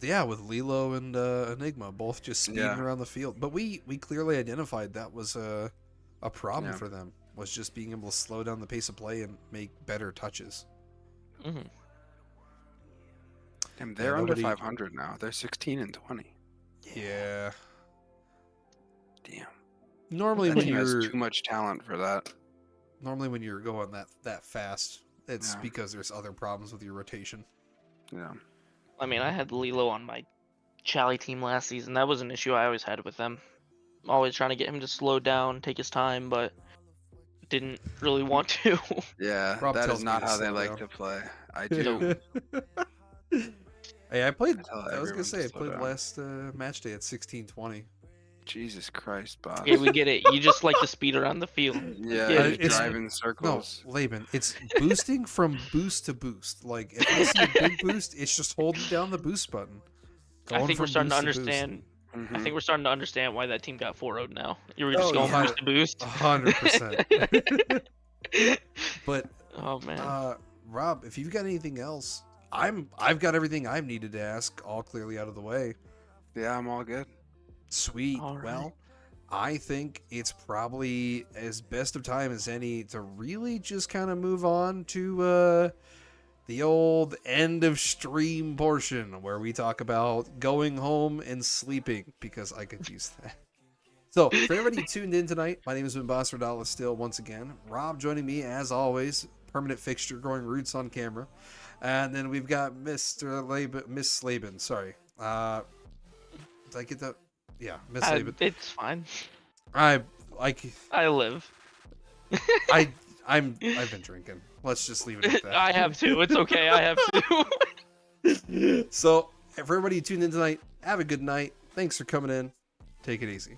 Yeah, with Lilo and Enigma both just speeding around the field. But we clearly identified that was a problem for them, was just being able to slow down the pace of play and make better touches. And they're under 500 now. They're 16 and 20. Yeah. Damn. Normally, when you're too much talent for that. Normally, when you're going that fast, it's because there's other problems with your rotation. Yeah. I mean, I had Lilo on my Chally team last season. That was an issue I always had with them. Always trying to get him to slow down, take his time, but didn't really want to. Yeah, Rob that is not how they like to play. I do. Hey, I played. I was gonna say I played last match day at 1620. Jesus Christ, Bob. Yeah, we get it. You just like to speed around the field. Yeah, it's driving circles. No, Laban, it's boosting from boost to boost. Like, if I see a big boost, it's just holding down the boost button. I think we're starting to understand. I think we're starting to understand why that team got 4-0'd now. You were just going boost to boost. 100%. But oh man, Rob, if you've got anything else, I've got everything I've needed to ask all clearly out of the way. Yeah, I'm all good. Sweet. All right. Well, I think it's probably as best of time as any to really just kind of move on to the old end of stream portion where we talk about going home and sleeping, because I could use that. So, for everybody who tuned in tonight, my name has been Bas Radala still once again. Rob joining me as always, permanent fixture, growing roots on camera. And then we've got Miss Laben. Sorry. Did I get that? Yeah, Miss Laben. It's fine. I live. I've been drinking. Let's just leave it at that. I have to. It's okay. I have to. So, for everybody who tuned in tonight, have a good night. Thanks for coming in. Take it easy.